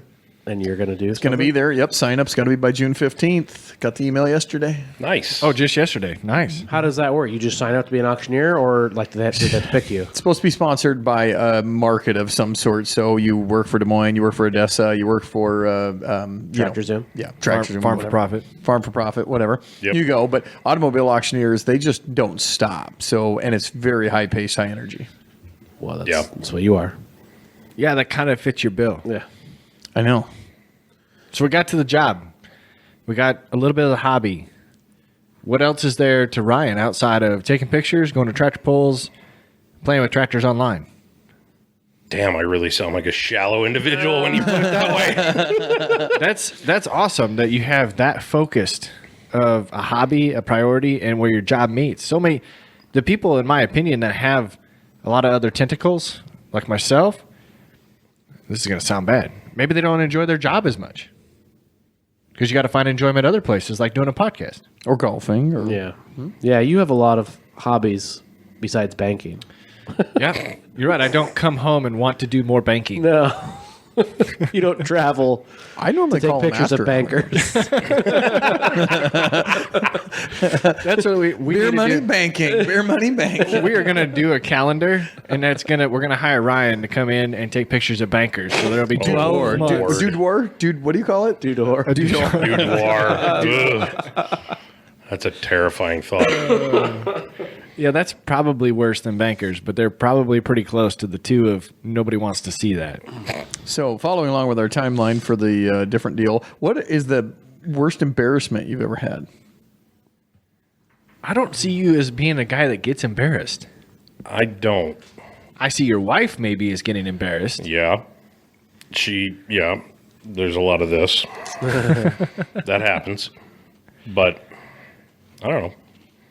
And you're going to do It's going to be there. Yep. Sign up's got to be by June 15th. Got the email yesterday. Nice. Oh, just yesterday. Nice. How does that work? You just sign up to be an auctioneer, or like do they have to pick you? It's supposed to be sponsored by a market of some sort. So you work for Des Moines, you work for Odessa, you work for TractorZoom? Yeah, TractorZoom. Farm4Profit. Farm4Profit, whatever. Yep. You go. But automobile auctioneers, they just don't stop. So, and it's very high pace, high energy. Well, that's, Yeah. that's what you are. Yeah, that kind of fits your bill. Yeah. I know. So we got to the job. We got a little bit of the hobby. What else is there to Ryan outside of taking pictures, going to tractor pulls, playing with tractors online? Damn, I really sound like a shallow individual when you put it that way. That's awesome that you have that focused of a hobby, a priority, and where your job meets. So many, the people, in my opinion, that have a lot of other tentacles, like myself, this is going to sound bad. Maybe they don't enjoy their job as much. Because you got to find enjoyment other places, like doing a podcast. Or golfing. Or Yeah. Yeah, you have a lot of hobbies besides banking. Yeah, you're right. I don't come home and want to do more banking. No. You don't travel I normally to take call them pictures of after bankers. That's what we Beer need money to do. banking. Beer money banking. We are gonna do a calendar, and we're gonna hire Ryan to come in and take pictures of bankers. So there'll be two Lord. months. Dude war? Dude, what do you call it? Dude, or Boudoir. Ugh. That's a terrifying thought. Yeah, that's probably worse than bankers, but they're probably pretty close to the two of nobody wants to see that. So, following along with our timeline for the different deal, what is the worst embarrassment you've ever had? I don't see you as being a guy that gets embarrassed. I don't. I see your wife maybe is getting embarrassed. Yeah. There's a lot of this. That happens. But I don't know.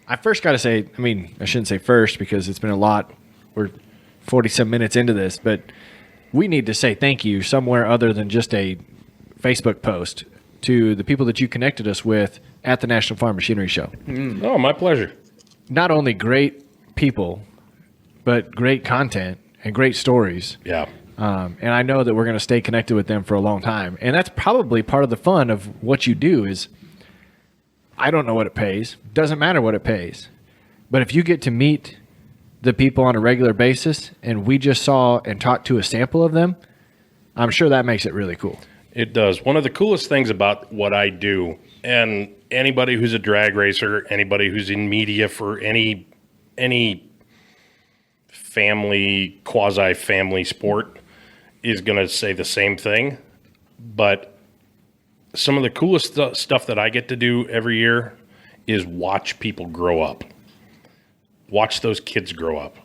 I first got to say, I mean, I shouldn't say first because it's been a lot. We're 40-some minutes into this, but we need to say thank you somewhere other than just a Facebook post to the people that you connected us with at the National Farm Machinery Show. Oh, my pleasure. Not only great people, but great content and great stories. Yeah. And I know that we're going to stay connected with them for a long time. And that's probably part of the fun of what you do is I don't know what it pays. Doesn't matter what it pays. But if you get to meet the people on a regular basis and we just saw and talked to a sample of them, I'm sure that makes it really cool. It does. One of the coolest things about what I do, and anybody who's a drag racer, anybody who's in media for any family, quasi-family sport is going to say the same thing. But some of the coolest stuff that I get to do every year is watch people grow up. Watch those kids grow up.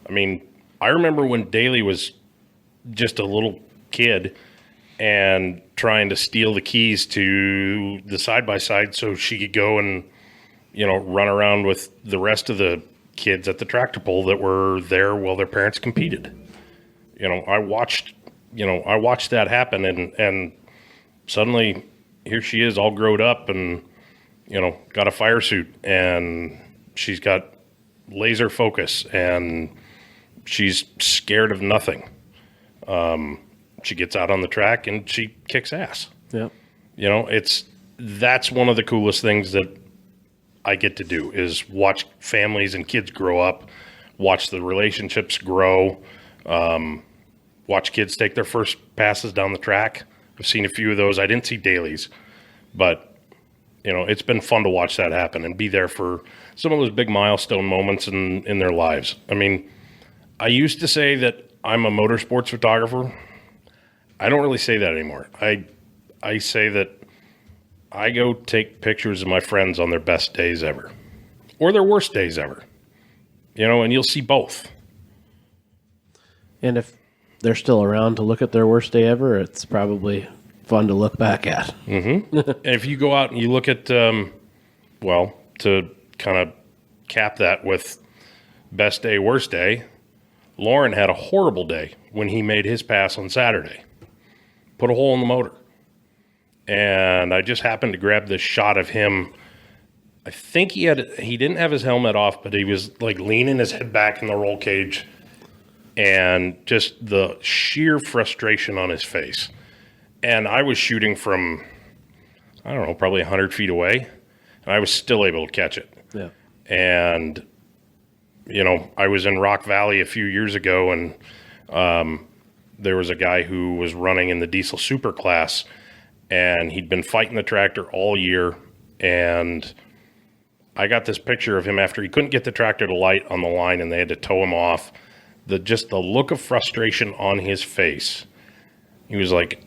I mean, I remember when Daly was just a little kid and trying to steal the keys to the side-by-side so she could go and, run around with the rest of the kids at the tractor pull that were there while their parents competed. I watched that happen and suddenly here she is all grown up and, got a fire suit and she's got laser focus and she's scared of nothing. She gets out on the track and she kicks ass. Yep. That's one of the coolest things that I get to do is watch families and kids grow up, watch the relationships grow, watch kids take their first passes down the track. I've seen a few of those. I didn't see Daly's, but it's been fun to watch that happen and be there for some of those big milestone moments in their lives. I mean, I used to say that I'm a motorsports photographer. I don't really say that anymore. I say that I go take pictures of my friends on their best days ever or their worst days ever, and you'll see both. And if they're still around to look at their worst day ever, it's probably fun to look back at. Mm-hmm. And if you go out and you look at, to kind of cap that with best day, worst day, Lauren had a horrible day when he made his pass on Saturday. Put a hole in the motor. And I just happened to grab this shot of him. I think he didn't have his helmet off, but he was like leaning his head back in the roll cage and just the sheer frustration on his face. And I was shooting from, I don't know, probably 100 feet away, and I was still able to catch it. Yeah. And, you know, I was in Rock Valley a few years ago, and there was a guy who was running in the diesel super class, and he'd been fighting the tractor all year. And I got this picture of him after he couldn't get the tractor to light on the line, and they had to tow him off. Just the look of frustration on his face. He was like,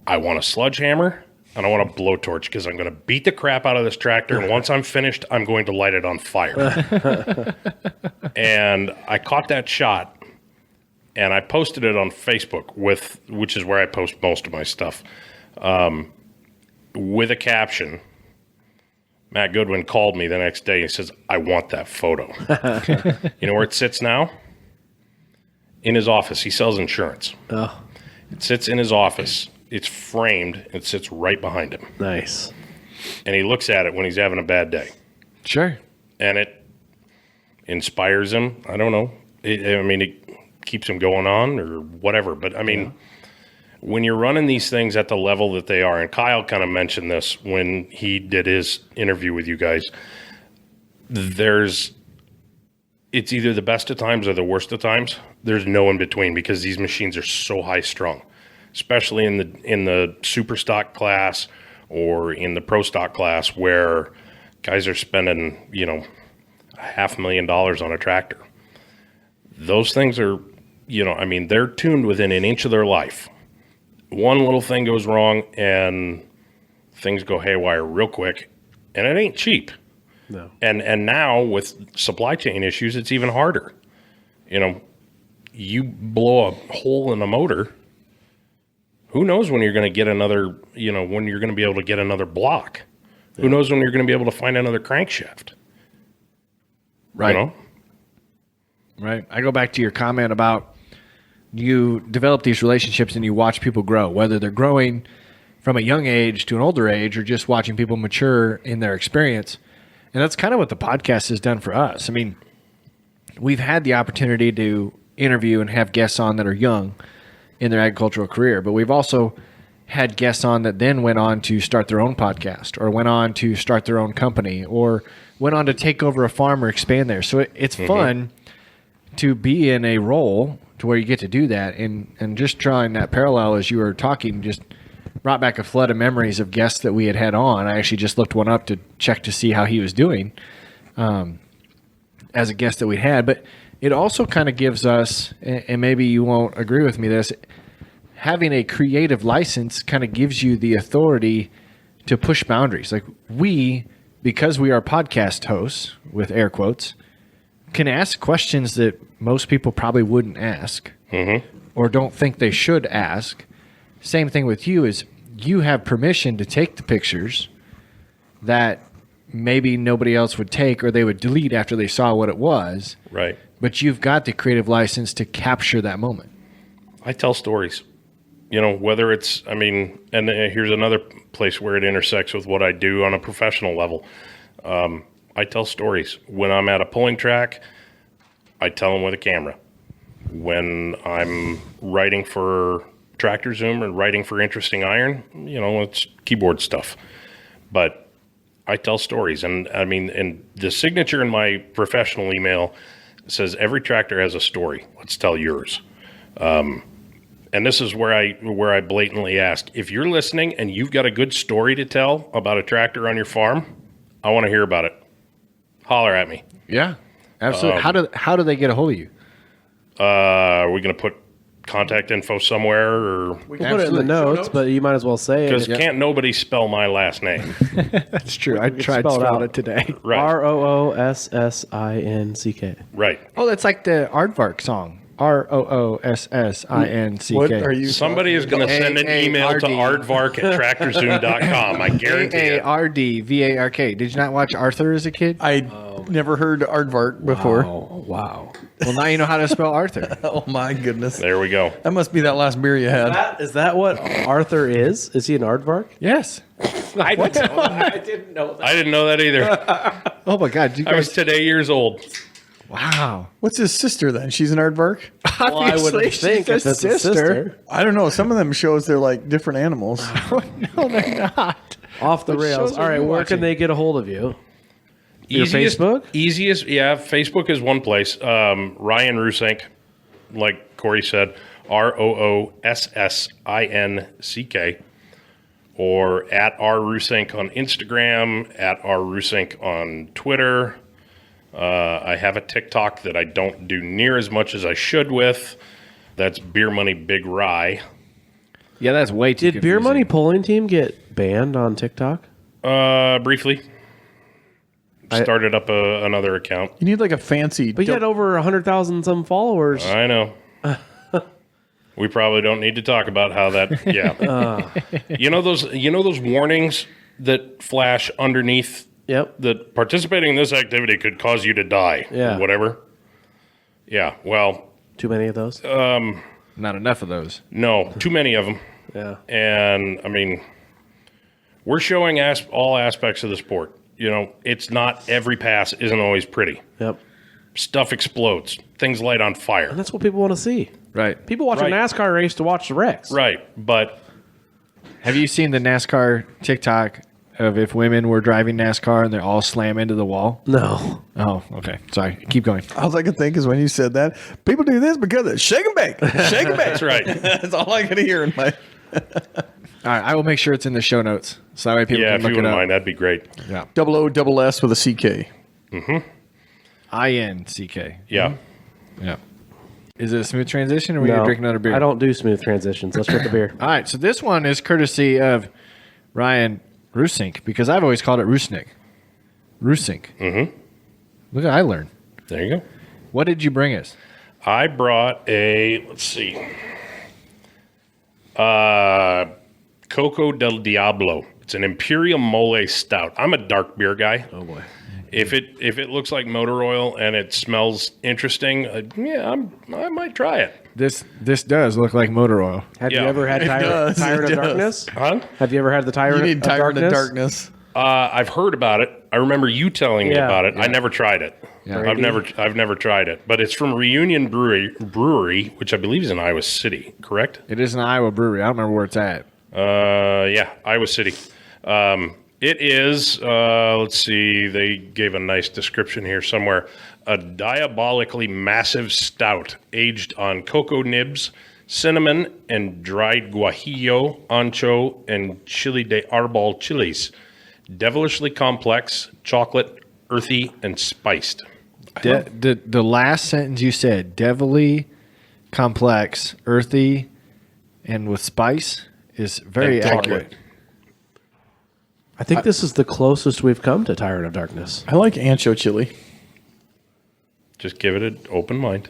I want a sledgehammer and I want a blowtorch because I'm going to beat the crap out of this tractor. And once I'm finished, I'm going to light it on fire. And I caught that shot and I posted it on Facebook which is where I post most of my stuff, with a caption. Matt Goodwin called me the next day. He says, I want that photo. You know where it sits now? In his office. He sells insurance. Oh, It sits in his office. It's framed. It sits right behind him. nice. And he looks at it when he's having a bad day. Sure. And it inspires him. I don't know. It keeps him going on or whatever. But, I mean, when you're running these things at the level that they are, and Kyle kind of mentioned this when he did his interview with you guys, it's either the best of times or the worst of times. There's no in between because these machines are so high strung, especially in the super stock class or in the pro stock class where guys are spending, you know, $500,000 on a tractor. Those things are, you know, I mean, they're tuned within an inch of their life. One little thing goes wrong and things go haywire real quick, and it ain't cheap. No. And now with supply chain issues, it's even harder. You know, you blow a hole in a motor, who knows when you're going to get another, you know, when you're going to be able to get another block. Yeah. Who knows when you're going to be able to find another crankshaft. Right. You know? Right. I go back to your comment about you develop these relationships and you watch people grow, whether they're growing from a young age to an older age or just watching people mature in their experience. And that's kind of what the podcast has done for us. I mean, we've had the opportunity to interview and have guests on that are young in their agricultural career, but we've also had guests on that then went on to start their own podcast or went on to start their own company or went on to take over a farm or expand there. So it's fun to be in a role to where you get to do that. And just drawing that parallel as you were talking just brought back a flood of memories of guests that we had on. I actually just looked one up to check to see how he was doing as a guest that we had. But it also kind of gives us, and maybe you won't agree with me this, having a creative license kind of gives you the authority to push boundaries. Like because we are podcast hosts, with air quotes, can ask questions that most people probably wouldn't ask or don't think they should ask. Same thing with you is you have permission to take the pictures that maybe nobody else would take or they would delete after they saw what it was. Right. But you've got the creative license to capture that moment. I tell stories. You know, whether it's, I mean, and here's another place where it intersects with what I do on a professional level. I tell stories. When I'm at a pulling track, I tell them with a camera. When I'm writing for TractorZoom or writing for Interesting Iron, you know, it's keyboard stuff. But I tell stories. And I mean, and the signature in my professional email says every tractor has a story. Let's tell yours. And this is where I blatantly ask, if you're listening and you've got a good story to tell about a tractor on your farm, I want to hear about it. Holler at me. Yeah, absolutely. How do they get a hold of you? Are we going to put contact info somewhere? Or We'll put it in the notes, but you might as well say it. because can't nobody spell my last name? That's true. I can tried spell it spelling out. it today. Right. Roossinck. Right. Oh, that's like the Aardvark song. Roossinck. What are you? Somebody is going to send an email to aardvark@tractorzoom.com. I guarantee it. AARDVARK. Did you not watch Arthur as a kid? I never heard aardvark before. Oh, wow. Well, now you know how to spell Arthur. Oh my goodness. There we go. That must be that last beer you had. Is that what Arthur is? Is he an aardvark? Yes. I didn't know that. I didn't know that either. Oh my God. You I was guys, today years old. Wow. What's his sister then? She's an aardvark? Well, I would Obviously, think she's if it's a sister. I don't know. Some of them shows they're like different animals. No, they're not. Off the What rails. shows All are right, you where watching? can they get a hold of you? Your Facebook? Easiest, yeah. Facebook is one place. Ryan Roossinck, like Corey said, ROOSSINCK, or at @RRoossinck on Instagram, at @RRoossinck on Twitter. I have a TikTok that I don't do near as much as I should with. That's Beer Money Big Rye. Yeah, that's way too Did Beer confusing. Money Polling Team get banned on TikTok? Briefly. Started up another account. You need like a fancy. But you had over 100,000 some followers. I know. We probably don't need to talk about how that. Yeah. You know those warnings that flash underneath Yep. that participating in this activity could cause you to die. Yeah. Or whatever. Yeah. Well, Too many of those? Not enough of those. no, too many of them. Yeah. And I mean, we're showing all aspects of the sport. You know, it's not every pass isn't always pretty. Yep. Stuff explodes. Things light on fire. And that's what people want to see. Right. People watch Right. a NASCAR race to watch the wrecks. Right. But Have you seen the NASCAR TikTok of if women were driving NASCAR and they all slam into the wall? No. Oh, okay. Sorry. Keep going. All I could think is when you said that, people do this because of shake and bake. Shake and bake. that's right. That's all I could hear in my. All right. I will make sure it's in the show notes. So that way people Yeah, can if you look it wouldn't up. mind, that'd be great. Yeah. OOSS with a CK. INCK. Yeah. Yeah. Is it a smooth transition or are we going No. to drink another beer? I don't do smooth transitions. Let's drink the beer. All right. So this one is courtesy of Ryan Roossinck because I've always called it Roosnick. Roossinck. Mm-hmm. Look what I learned. There you go. What did you bring us? I brought let's see, Coco del Diablo. It's an Imperial Mole Stout. I'm a dark beer guy. Oh, boy. If it looks like motor oil and it smells interesting, I might try it. This does look like motor oil. Have Yeah. you ever had does, Tyrant it of does. Darkness? Huh? Have you ever had the You Tyrant need of Tyrant Darkness? of Darkness. I've heard about it. I remember you telling me Yeah. about it. I never tried it. Yeah. I've never tried it. But it's from Reunion Brewery, which I believe is in Iowa City. Correct? It is an Iowa brewery. I don't remember where it's at. Yeah, Iowa City. It is, let's see, they gave a nice description here somewhere. A diabolically massive stout aged on cocoa nibs, cinnamon, and dried guajillo, ancho, and chili de arbol chilies. Devilishly complex, chocolate, earthy, and spiced. The last sentence you said, devilly, complex, earthy, and with spice, is very And chocolate. accurate. I think this is the closest we've come to Tyrant of Darkness. I like ancho chili. Just give it an open mind.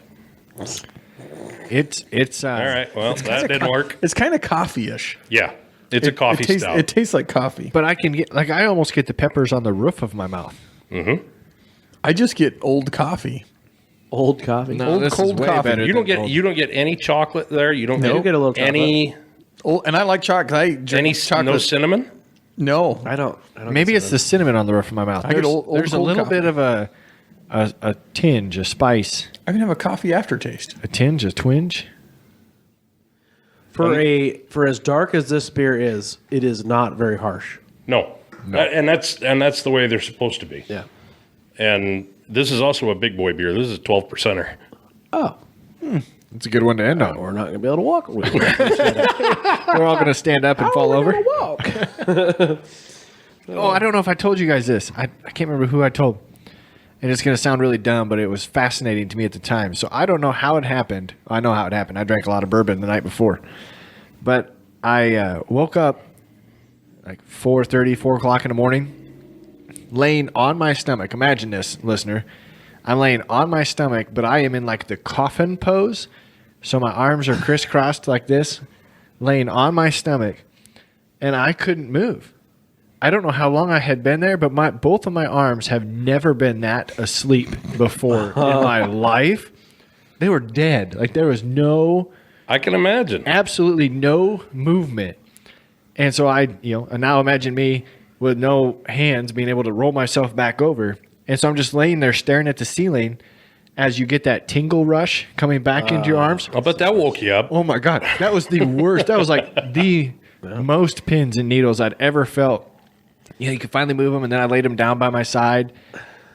It's All right, well, that didn't work. It's kind of coffee-ish. Yeah, it's a coffee stout. It tastes like coffee. But I can get I almost get the peppers on the roof of my mouth. I just get old coffee. Old coffee. No, Old this is cold way coffee. better You don't than get old. you don't get any chocolate there. You don't You get a little chocolate. any Oh, and I like chocolate. I drink any chocolate. no cinnamon. No. I don't Maybe it's the cinnamon on the roof of my mouth. I get old There's a cold little coffee. bit of a tinge, a spice, I can have a coffee aftertaste. a tinge, a twinge. for as dark as this beer is, it is not very harsh. No. And that's the way they're supposed to be. Yeah. And this is also a big boy beer. This is a 12%er. Oh, It's a good one to end on. we're not going to be able to walk. We're We're all going to stand up and fall over. walk. Oh, I don't know if I told you guys this. I can't remember who I told. And it's going to sound really dumb, but it was fascinating to me at the time. So I don't know how it happened. I know how it happened. I drank a lot of bourbon the night before. But I woke up like 4:30, 4 o'clock in the morning, laying on my stomach. Imagine this, listener. I'm laying on my stomach, but I am in like the coffin pose. So my arms are crisscrossed like this, laying on my stomach, and I couldn't move. I don't know how long I had been there, but both of my arms have never been that asleep before in my life. They were dead. Like there was I can imagine. absolutely no movement. And so and now imagine me with no hands being able to roll myself back over. And so I'm just laying there staring at the ceiling as you get that tingle rush coming back into your arms. I'll bet that woke you up. Oh my God. That was the worst. That was like the most pins and needles I'd ever felt. You could finally move them, and then I laid them down by my side.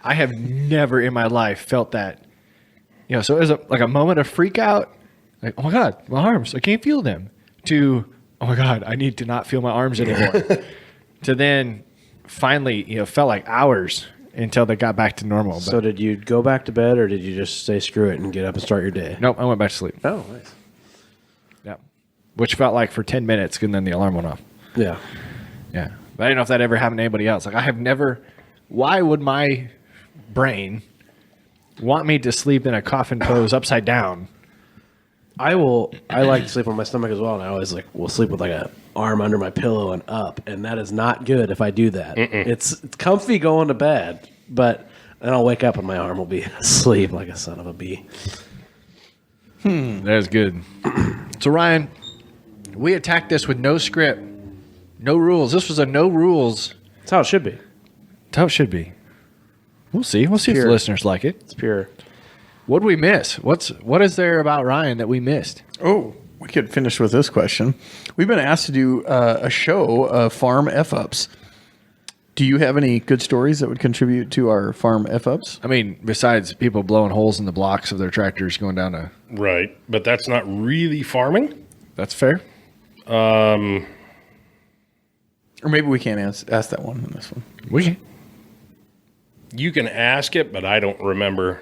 I have never in my life felt that. So it was like a moment of freak out. Like, oh my God, my arms, I can't feel them. To, oh my God, I need to not feel my arms anymore. To then finally, felt like hours until they got back to normal. So did you go back to bed, or did you just say screw it and get up and start your day? Nope, I went back to sleep. Oh, nice. Yeah. Which felt like for 10 minutes, and then the alarm went off. Yeah. Yeah. But I didn't know if that ever happened to anybody else. Like, I have never, why would my brain want me to sleep in a coffin pose upside down? I like to sleep on my stomach as well, and I always will sleep with like a arm under my pillow and up, and that is not good if I do that. It's comfy going to bed, but then I'll wake up and my arm will be asleep like a son of a bee. That is good. So, Ryan, we attacked this with no script, no rules. This was a no rules. That's how it should be. That's how it should be. We'll see. We'll see if the pure. listeners like it. It's pure. What did we miss? What is there about Ryan that we missed? Oh, we could finish with this question. We've been asked to do a show of farm F-ups. Do you have any good stories that would contribute to our farm F-ups? I mean, besides people blowing holes in the blocks of their tractors going down to... Right, but that's not really farming. That's fair. Or maybe we can't ask that one in this one. We can. You can ask it, but I don't remember.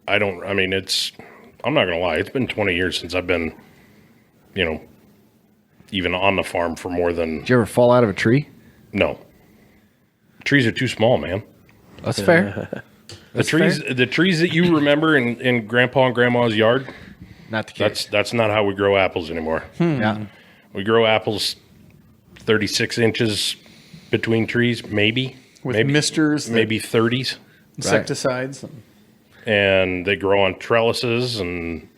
I'm not going to lie. It's been 20 years since I've been, even on the farm for more than... Did you ever fall out of a tree? No. Trees are too small, man. That's fair. The trees that you remember in Grandpa and Grandma's yard, Not the case. that's not how we grow apples anymore. Yeah. We grow apples 36 inches between trees, maybe. With misters, maybe 30s. insecticides. And they grow on trellises, and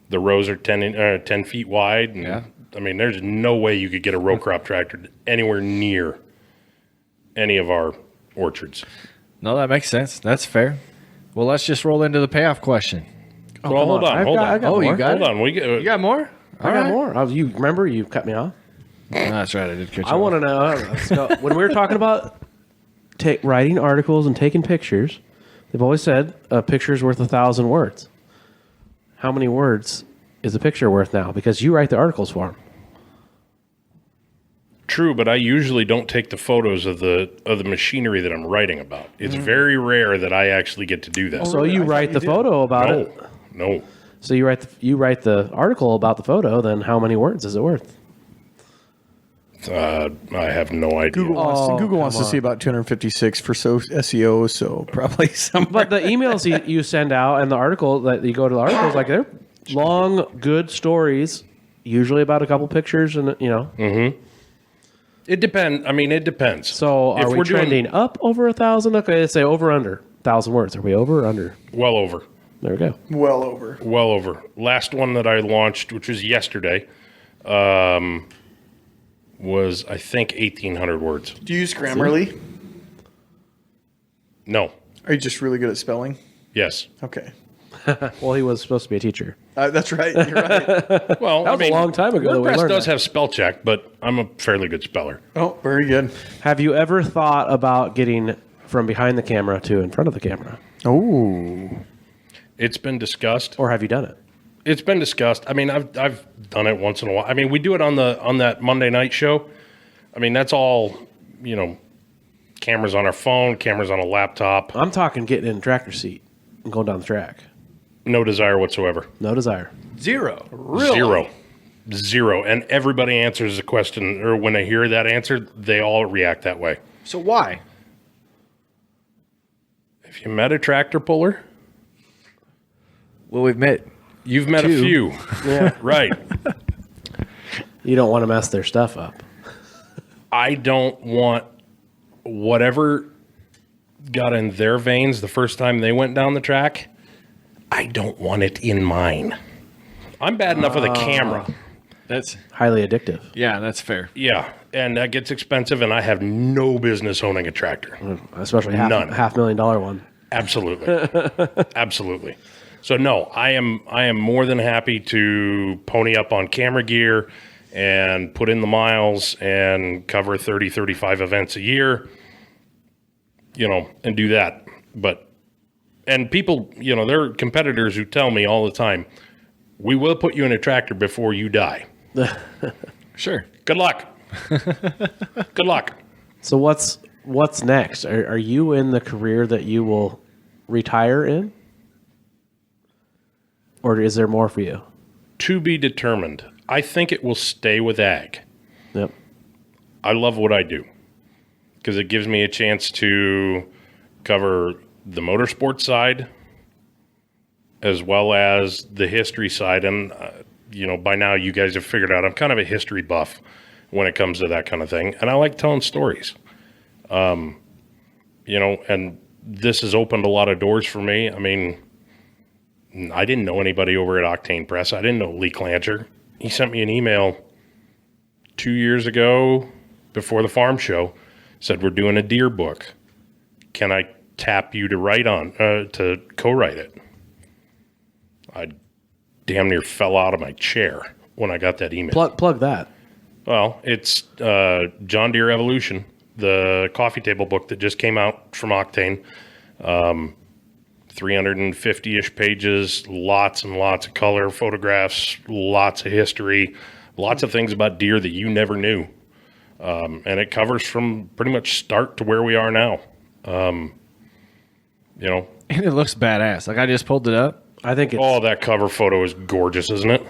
the rows are 10 feet wide. And, Yeah. There's no way you could get a row crop tractor anywhere near any of our orchards. No, that makes sense. That's fair. Well, let's just roll into the payoff question. Well, hold on. I got Oh, more. you got Hold it? on. You got more? I got more. You remember you cut me off? No, that's right. I did catch I want to know when we were talking about writing articles and taking pictures. They've always said a picture's worth 1,000 words. How many words is a picture worth now? Because you write the articles for them. True, but I usually don't take the photos of the machinery that I'm writing about. It's very rare that I actually get to do that. So you write the photo about it. No. So you write the article about the photo. Then how many words is it worth? I have no idea. Google wants to see about 256 for SEO, so probably some. But the emails you send out and the article that you go to the articles, like they're long, good stories, usually about a couple pictures, and It depends. It depends. So are we trending up over 1,000? Okay, let's say over under 1,000 words. Are we over or under? Well over. There we go. well over. Well over. Last one that I launched, which was yesterday, was, I think, 1,800 words. Do you use Grammarly? No. Are you just really good at spelling? Yes. Okay. Well, he was supposed to be a teacher. That's right. You're right. Well, That was a long time ago that we WordPress learned does that. have spell check, but I'm a fairly good speller. Oh, very good. Have you ever thought about getting from behind the camera to in front of the camera? Oh. It's been discussed. Or have you done it? It's been discussed. I've done it once in a while. We do it on that Monday night show. That's all, cameras on our phone, cameras on a laptop. I'm talking getting in the tractor seat and going down the track. No desire whatsoever. No desire. Zero. Zero. And everybody answers the question, or when they hear that answer, they all react that way. So why? If you met a tractor puller, Well, we've met. you've met Two. a few. Yeah. Right. You don't want to mess their stuff up. I don't want whatever got in their veins the first time they went down the track. I don't want it in mine. I'm bad enough with a camera. That's Highly addictive. yeah, that's fair. Yeah, and that gets expensive, and I have no business owning a tractor. Especially None. $500,000 one. Absolutely. Absolutely. So no, I am more than happy to pony up on camera gear and put in the miles and cover 30, 35 events a year, and do that. And people, there are competitors who tell me all the time, we will put you in a tractor before you die. Sure. Good luck. Good luck. So what's next? Are you in the career that you will retire in? Or is there more for you? To be determined. I think it will stay with ag. Yep. I love what I do because it gives me a chance to cover the motorsport side as well as the history side. And, by now you guys have figured out I'm kind of a history buff when it comes to that kind of thing. And I like telling stories. And this has opened a lot of doors for me. I mean, I didn't know anybody over at Octane Press. I didn't know Lee Clancher. He sent me an email 2 years ago before the farm show, said, we're doing a deer book. Can I tap you to to co-write it? I damn near fell out of my chair when I got that email. Plug that. Well, it's John Deere Evolution, the coffee table book that just came out from Octane. 350-ish pages, lots and lots of color photographs, lots of history, lots of things about deer that you never knew. And it covers from pretty much start to where we are now. And it looks badass. Like I just pulled it up. I think it's... Oh, that cover photo is gorgeous, isn't it?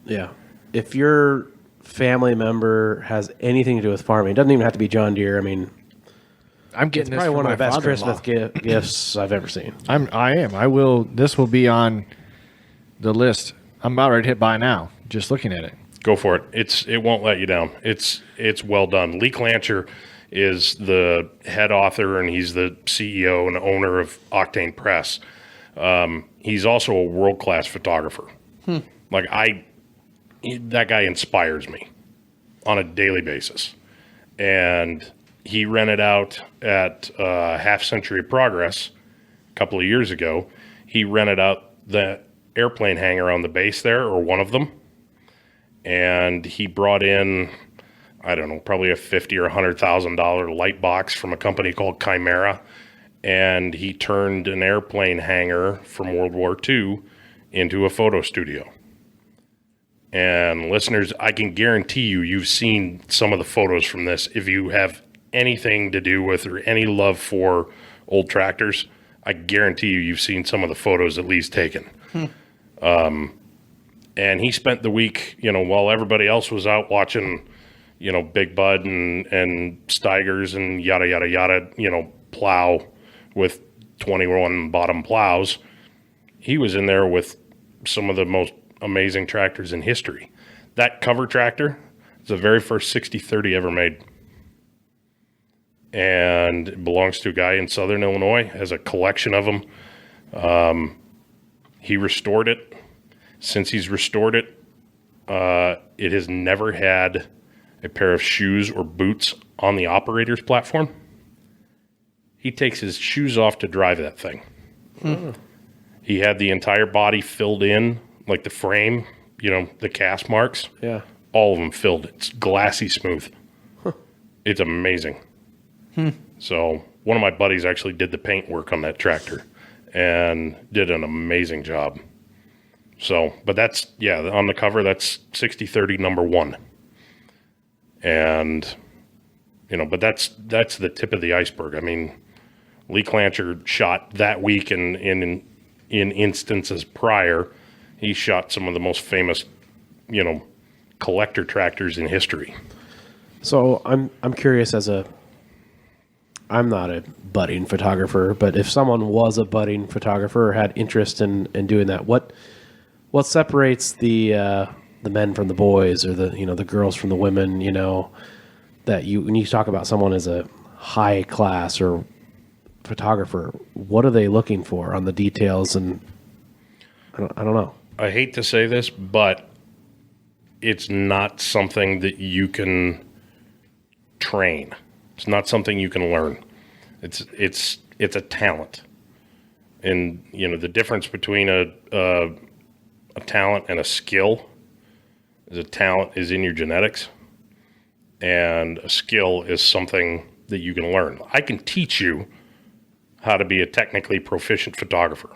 Yeah. If your family member has anything to do with farming, it doesn't even have to be John Deere. I mean... I'm getting It's this probably for one of my the best father-in-law. Christmas gifts I've ever seen. I am. I will. This will be on the list. I'm about ready to hit buy now. Just looking at it. Go for it. It won't let you down. It's well done. Lee Clancher is the head author and he's the CEO and owner of Octane Press. He's also a world-class photographer. That guy inspires me on a daily basis. And he rented out at Half Century Progress a couple of years ago. He rented out the airplane hangar on the base there, or one of them. And he brought in, I don't know, probably a $50,000 or $100,000 light box from a company called Chimera. And he turned an airplane hangar from World War II into a photo studio. And listeners, I can guarantee you've seen some of the photos from this. If you have anything to do with or any love for old tractors, I guarantee you've seen some of the photos that Lee's taken. And he spent the week, while everybody else was out watching, Big Bud and Steigers and yada, yada, yada, plow with 21 bottom plows. He was in there with some of the most amazing tractors in history. That cover tractor is the very first 6030 ever made. And it belongs to a guy in Southern Illinois, has a collection of them. He restored it. Since he's restored it, it has never had a pair of shoes or boots on the operator's platform. He takes his shoes off to drive that thing. He had the entire body filled in, like the frame, the cast marks. Yeah. All of them filled. It's glassy smooth. It's amazing. So one of my buddies actually did the paint work on that tractor and did an amazing job. So, but that's, on the cover, that's 6030 number 1. And, but that's the tip of the iceberg. I mean, Lee Clancher shot that week in instances prior. He shot some of the most famous, collector tractors in history. So I'm curious I'm not a budding photographer, but if someone was a budding photographer or had interest in doing that, what separates the men from the boys or the girls from the women, that when you talk about someone as a high class or photographer, what are they looking for on the details? And I don't know. I hate to say this, but it's not something that you can train. It's not something you can learn. It's a talent. And, the difference between a talent and a skill is a talent is in your genetics, and a skill is something that you can learn. I can teach you how to be a technically proficient photographer,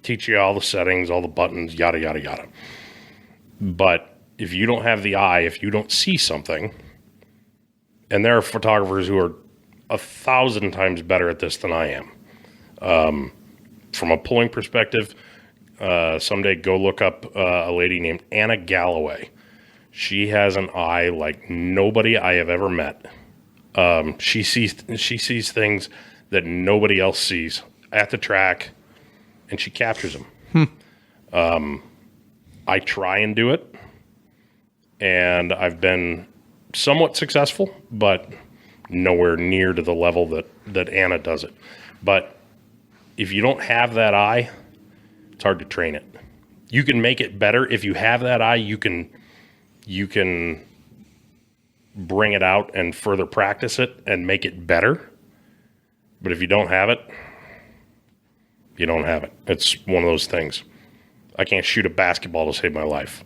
teach you all the settings, all the buttons, yada, yada, yada. But if you don't have the eye, if you don't see something, and there are photographers who are 1,000 times better at this than I am. From a pulling perspective, someday go look up a lady named Anna Galloway. She has an eye like nobody I have ever met. She sees things that nobody else sees at the track, and she captures them. I try and do it, and I've been somewhat successful, but nowhere near to the level that Anna does it. But if you don't have that eye, it's hard to train it. You can make it better. If you have that eye, you can bring it out and further practice it and make it better. But if you don't have it, you don't have it. It's one of those things. I can't shoot a basketball to save my life.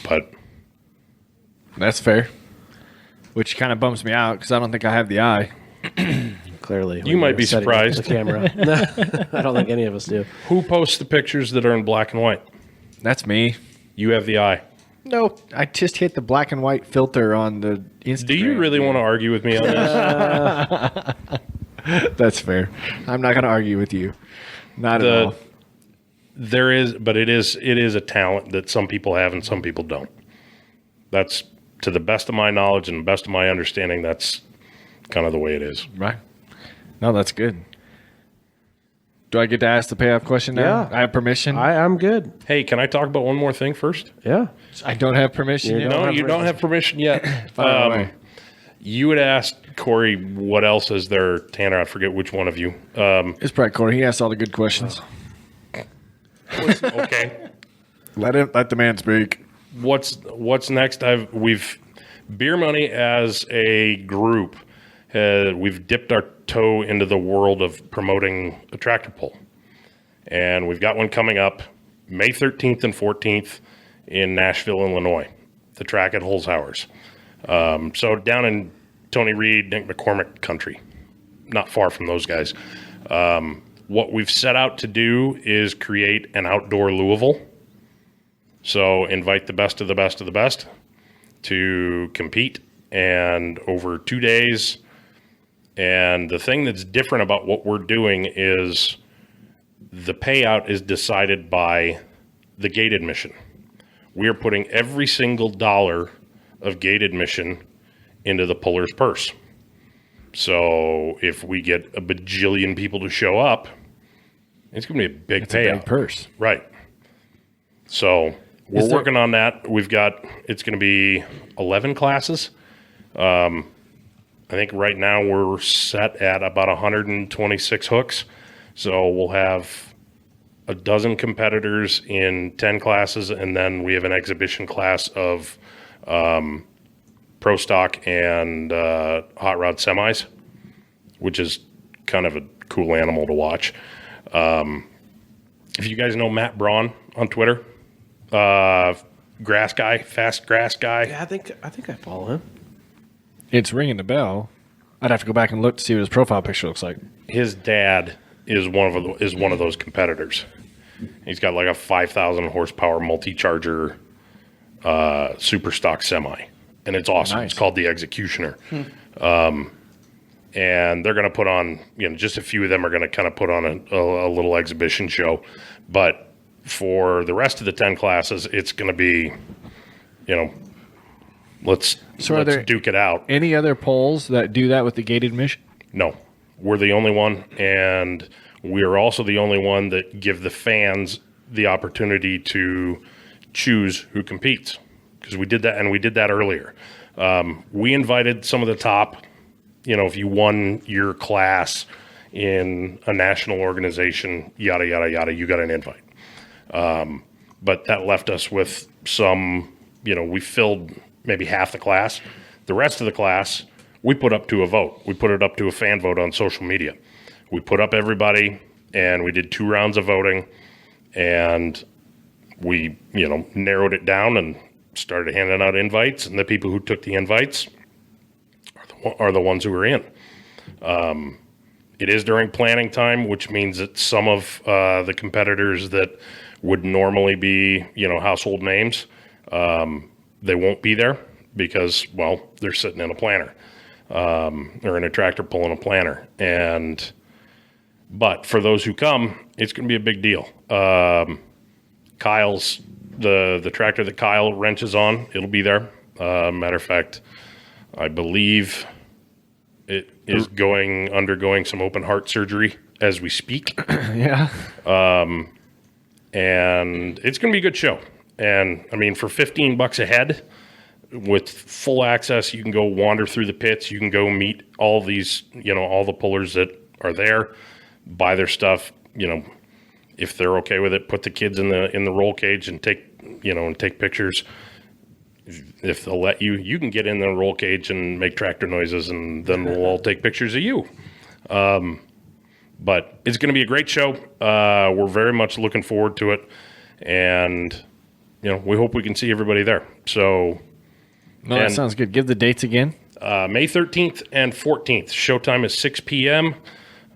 But That's fair. Which kind of bums me out because I don't think I have the eye. Clearly. You might be surprised. The camera. I don't think any of us do. Who posts the pictures that are in black and white? That's me. You have the eye. No, I just hit the black and white filter on the Instagram. Do you really want to argue with me on this? That's fair. I'm not going to argue with you. Not at all. There is, but it is a talent that some people have and some people don't. That's, to the best of my knowledge and the best of my understanding, that's kind of the way it is. Right. No, that's good. Do I get to ask the payoff question now? Yeah. I have permission? I'm good. Hey, can I talk about one more thing first? Yeah. I don't have permission yet? No, you don't have permission yet. Fire away. You had asked Corey, what else is there? Tanner, I forget which one of you. It's Brett Corey. He asked all the good questions. Okay. Let the man speak. What's next? We've Beer Money as a group. We've dipped our toe into the world of promoting a tractor pull, and we've got one coming up May 13th and 14th in Nashville, Illinois. The track at Holzhauer's. So down in Tony Reed, Nick McCormick country, not far from those guys. What we've set out to do is create an outdoor Louisville. So invite the best of the best of the best to compete, and over 2 days. And the thing that's different about what we're doing is the payout is decided by the gate admission. We are putting every single dollar of gate admission into the puller's purse. So if we get a bajillion people to show up, it's going to be a big payout. A big purse. Right. So we're working on that. It's going to be 11 classes. I think right now we're set at about 126 hooks. So we'll have a dozen competitors in 10 classes, and then we have an exhibition class of pro stock and hot rod semis, which is kind of a cool animal to watch. If you guys know Matt Braun on Twitter, grass guy, fast grass guy. Yeah, I think I follow him. It's ringing the bell. I'd have to go back and look to see what his profile picture looks like. His dad is one of those competitors. He's got like a 5,000 horsepower multi-charger super stock semi, and it's awesome. Nice. It's called the Executioner. And they're going to put on, just a few of them are going to kind of put on a little exhibition show. But for the rest of the 10 classes, it's going to be, let's duke it out. Any other polls that do that with the gated admission? No, we're the only one, and we're also the only one that give the fans the opportunity to choose who competes, because we did that, and we did that earlier. We invited some of the top, if you won your class in a national organization, yada, yada, yada, you got an invite. But that left us with some, we filled maybe half the class. The rest of the class, we put up to a vote. We put it up to a fan vote on social media. We put up everybody and we did 2 rounds of voting, and we, narrowed it down and started handing out invites, and the people who took the invites are the ones who are in. It is during planning time, which means that some of the competitors that would normally be, household names, they won't be there because, well, they're sitting in a planter or in a tractor pulling a planter. But for those who come, it's going to be a big deal. Kyle's the tractor that Kyle wrenches on, it'll be there. Matter of fact, I believe it is undergoing some open heart surgery as we speak. Yeah. And it's going to be a good show. And I mean, for $15 a head with full access, you can go wander through the pits. You can go meet all these, all the pullers that are there, buy their stuff, if they're okay with it, put the kids in the roll cage and take pictures. If they'll let you, you can get in the roll cage and make tractor noises, and then we'll all take pictures of you. But it's going to be a great show. We're very much looking forward to it, and we hope we can see everybody there. So, That sounds good. Give the dates again. May 13th and 14th. Showtime is 6 p.m.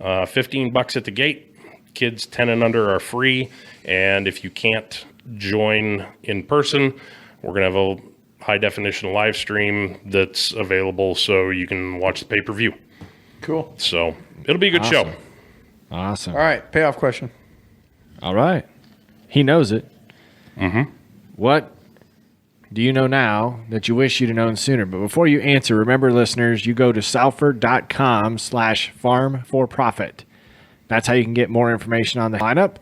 $15 at the gate. Kids 10 and under are free, and if you can't join in person, we're going to have a high-definition live stream that's available so you can watch the pay-per-view. Cool. So it'll be a good show. Awesome. All right, payoff question. All right. He knows it. Mm-hmm. What do you know now that you wish you'd have known sooner? But before you answer, remember, listeners, you go to salford.com/farm4profit. That's how you can get more information on the lineup,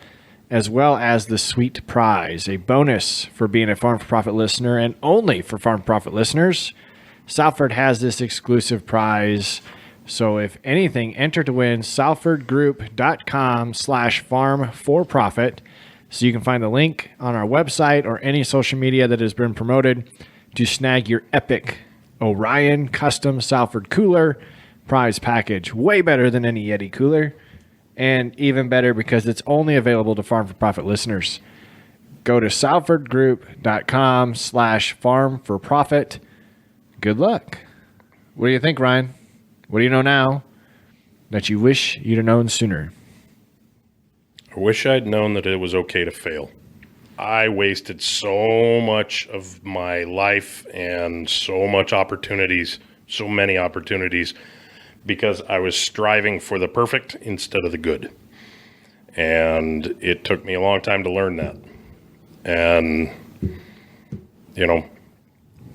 as well as the sweet prize, a bonus for being a Farm4Profit listener, and only for Farm4Profit listeners. Salford has this exclusive prize. So if anything, enter to win salfordgroup.com/farm4profit. So you can find the link on our website or any social media that has been promoted to snag your epic Orion custom Salford cooler prize package. Way better than any Yeti cooler. And even better because it's only available to Farm4Profit listeners. Go to salfordgroup.com/farm4profit. Good luck. What do you think, Ryan? What do you know now that you wish you'd have known sooner? I wish I'd known that it was okay to fail. I wasted so much of my life and so many opportunities, because I was striving for the perfect instead of the good. And it took me a long time to learn that. And,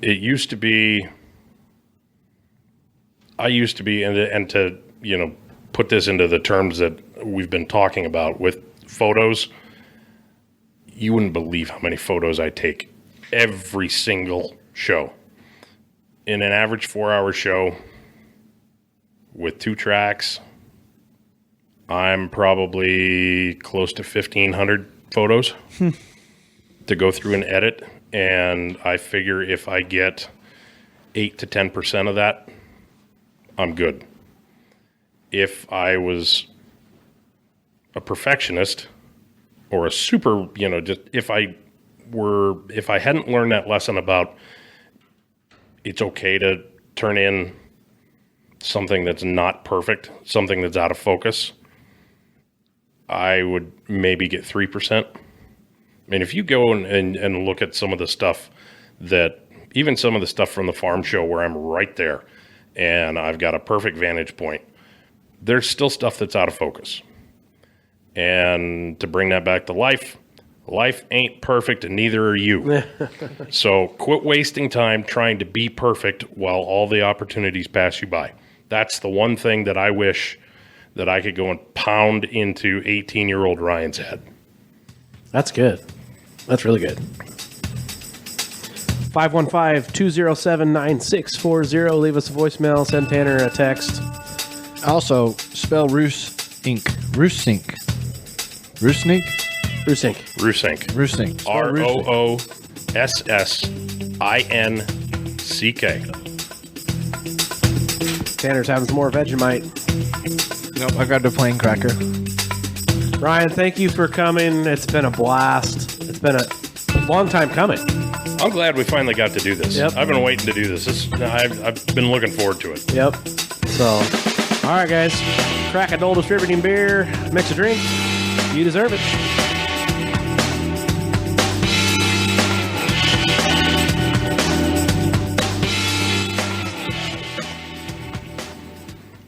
it used to be, and to, put this into the terms that we've been talking about with photos, you wouldn't believe how many photos I take every single show. In an average 4-hour show with 2 tracks, I'm probably close to 1,500 photos to go through and edit. And I figure if I get 8 to 10% of that, I'm good. If I was a perfectionist or a super, just if I hadn't learned that lesson about it's okay to turn in something that's not perfect, something that's out of focus, I would maybe get 3%. I mean, if you go and look at some of the stuff even some of the stuff from the farm show where I'm right there and I've got a perfect vantage point, there's still stuff that's out of focus. And to bring that back to life ain't perfect and neither are you. So quit wasting time trying to be perfect while all the opportunities pass you by. That's the one thing that I wish that I could go and pound into 18-year-old Ryan's head. That's good. That's really good. 515-207-9640. Leave us a voicemail. Send Tanner a text. Also, spell Roossinck. Roossinck. Roossinck? Roossinck. Roossinck. Roossinck. Spell ROOSSINK. Tanner's having some more Vegemite. Nope, I got the plain cracker. Ryan, thank you for coming. It's been a blast. It's been a long time coming. I'm glad we finally got to do this. Yep. I've been waiting to do this. I've been looking forward to it. Yep. So, all right, guys. Crack a Dole Distributing beer. Mix a drink. You deserve it.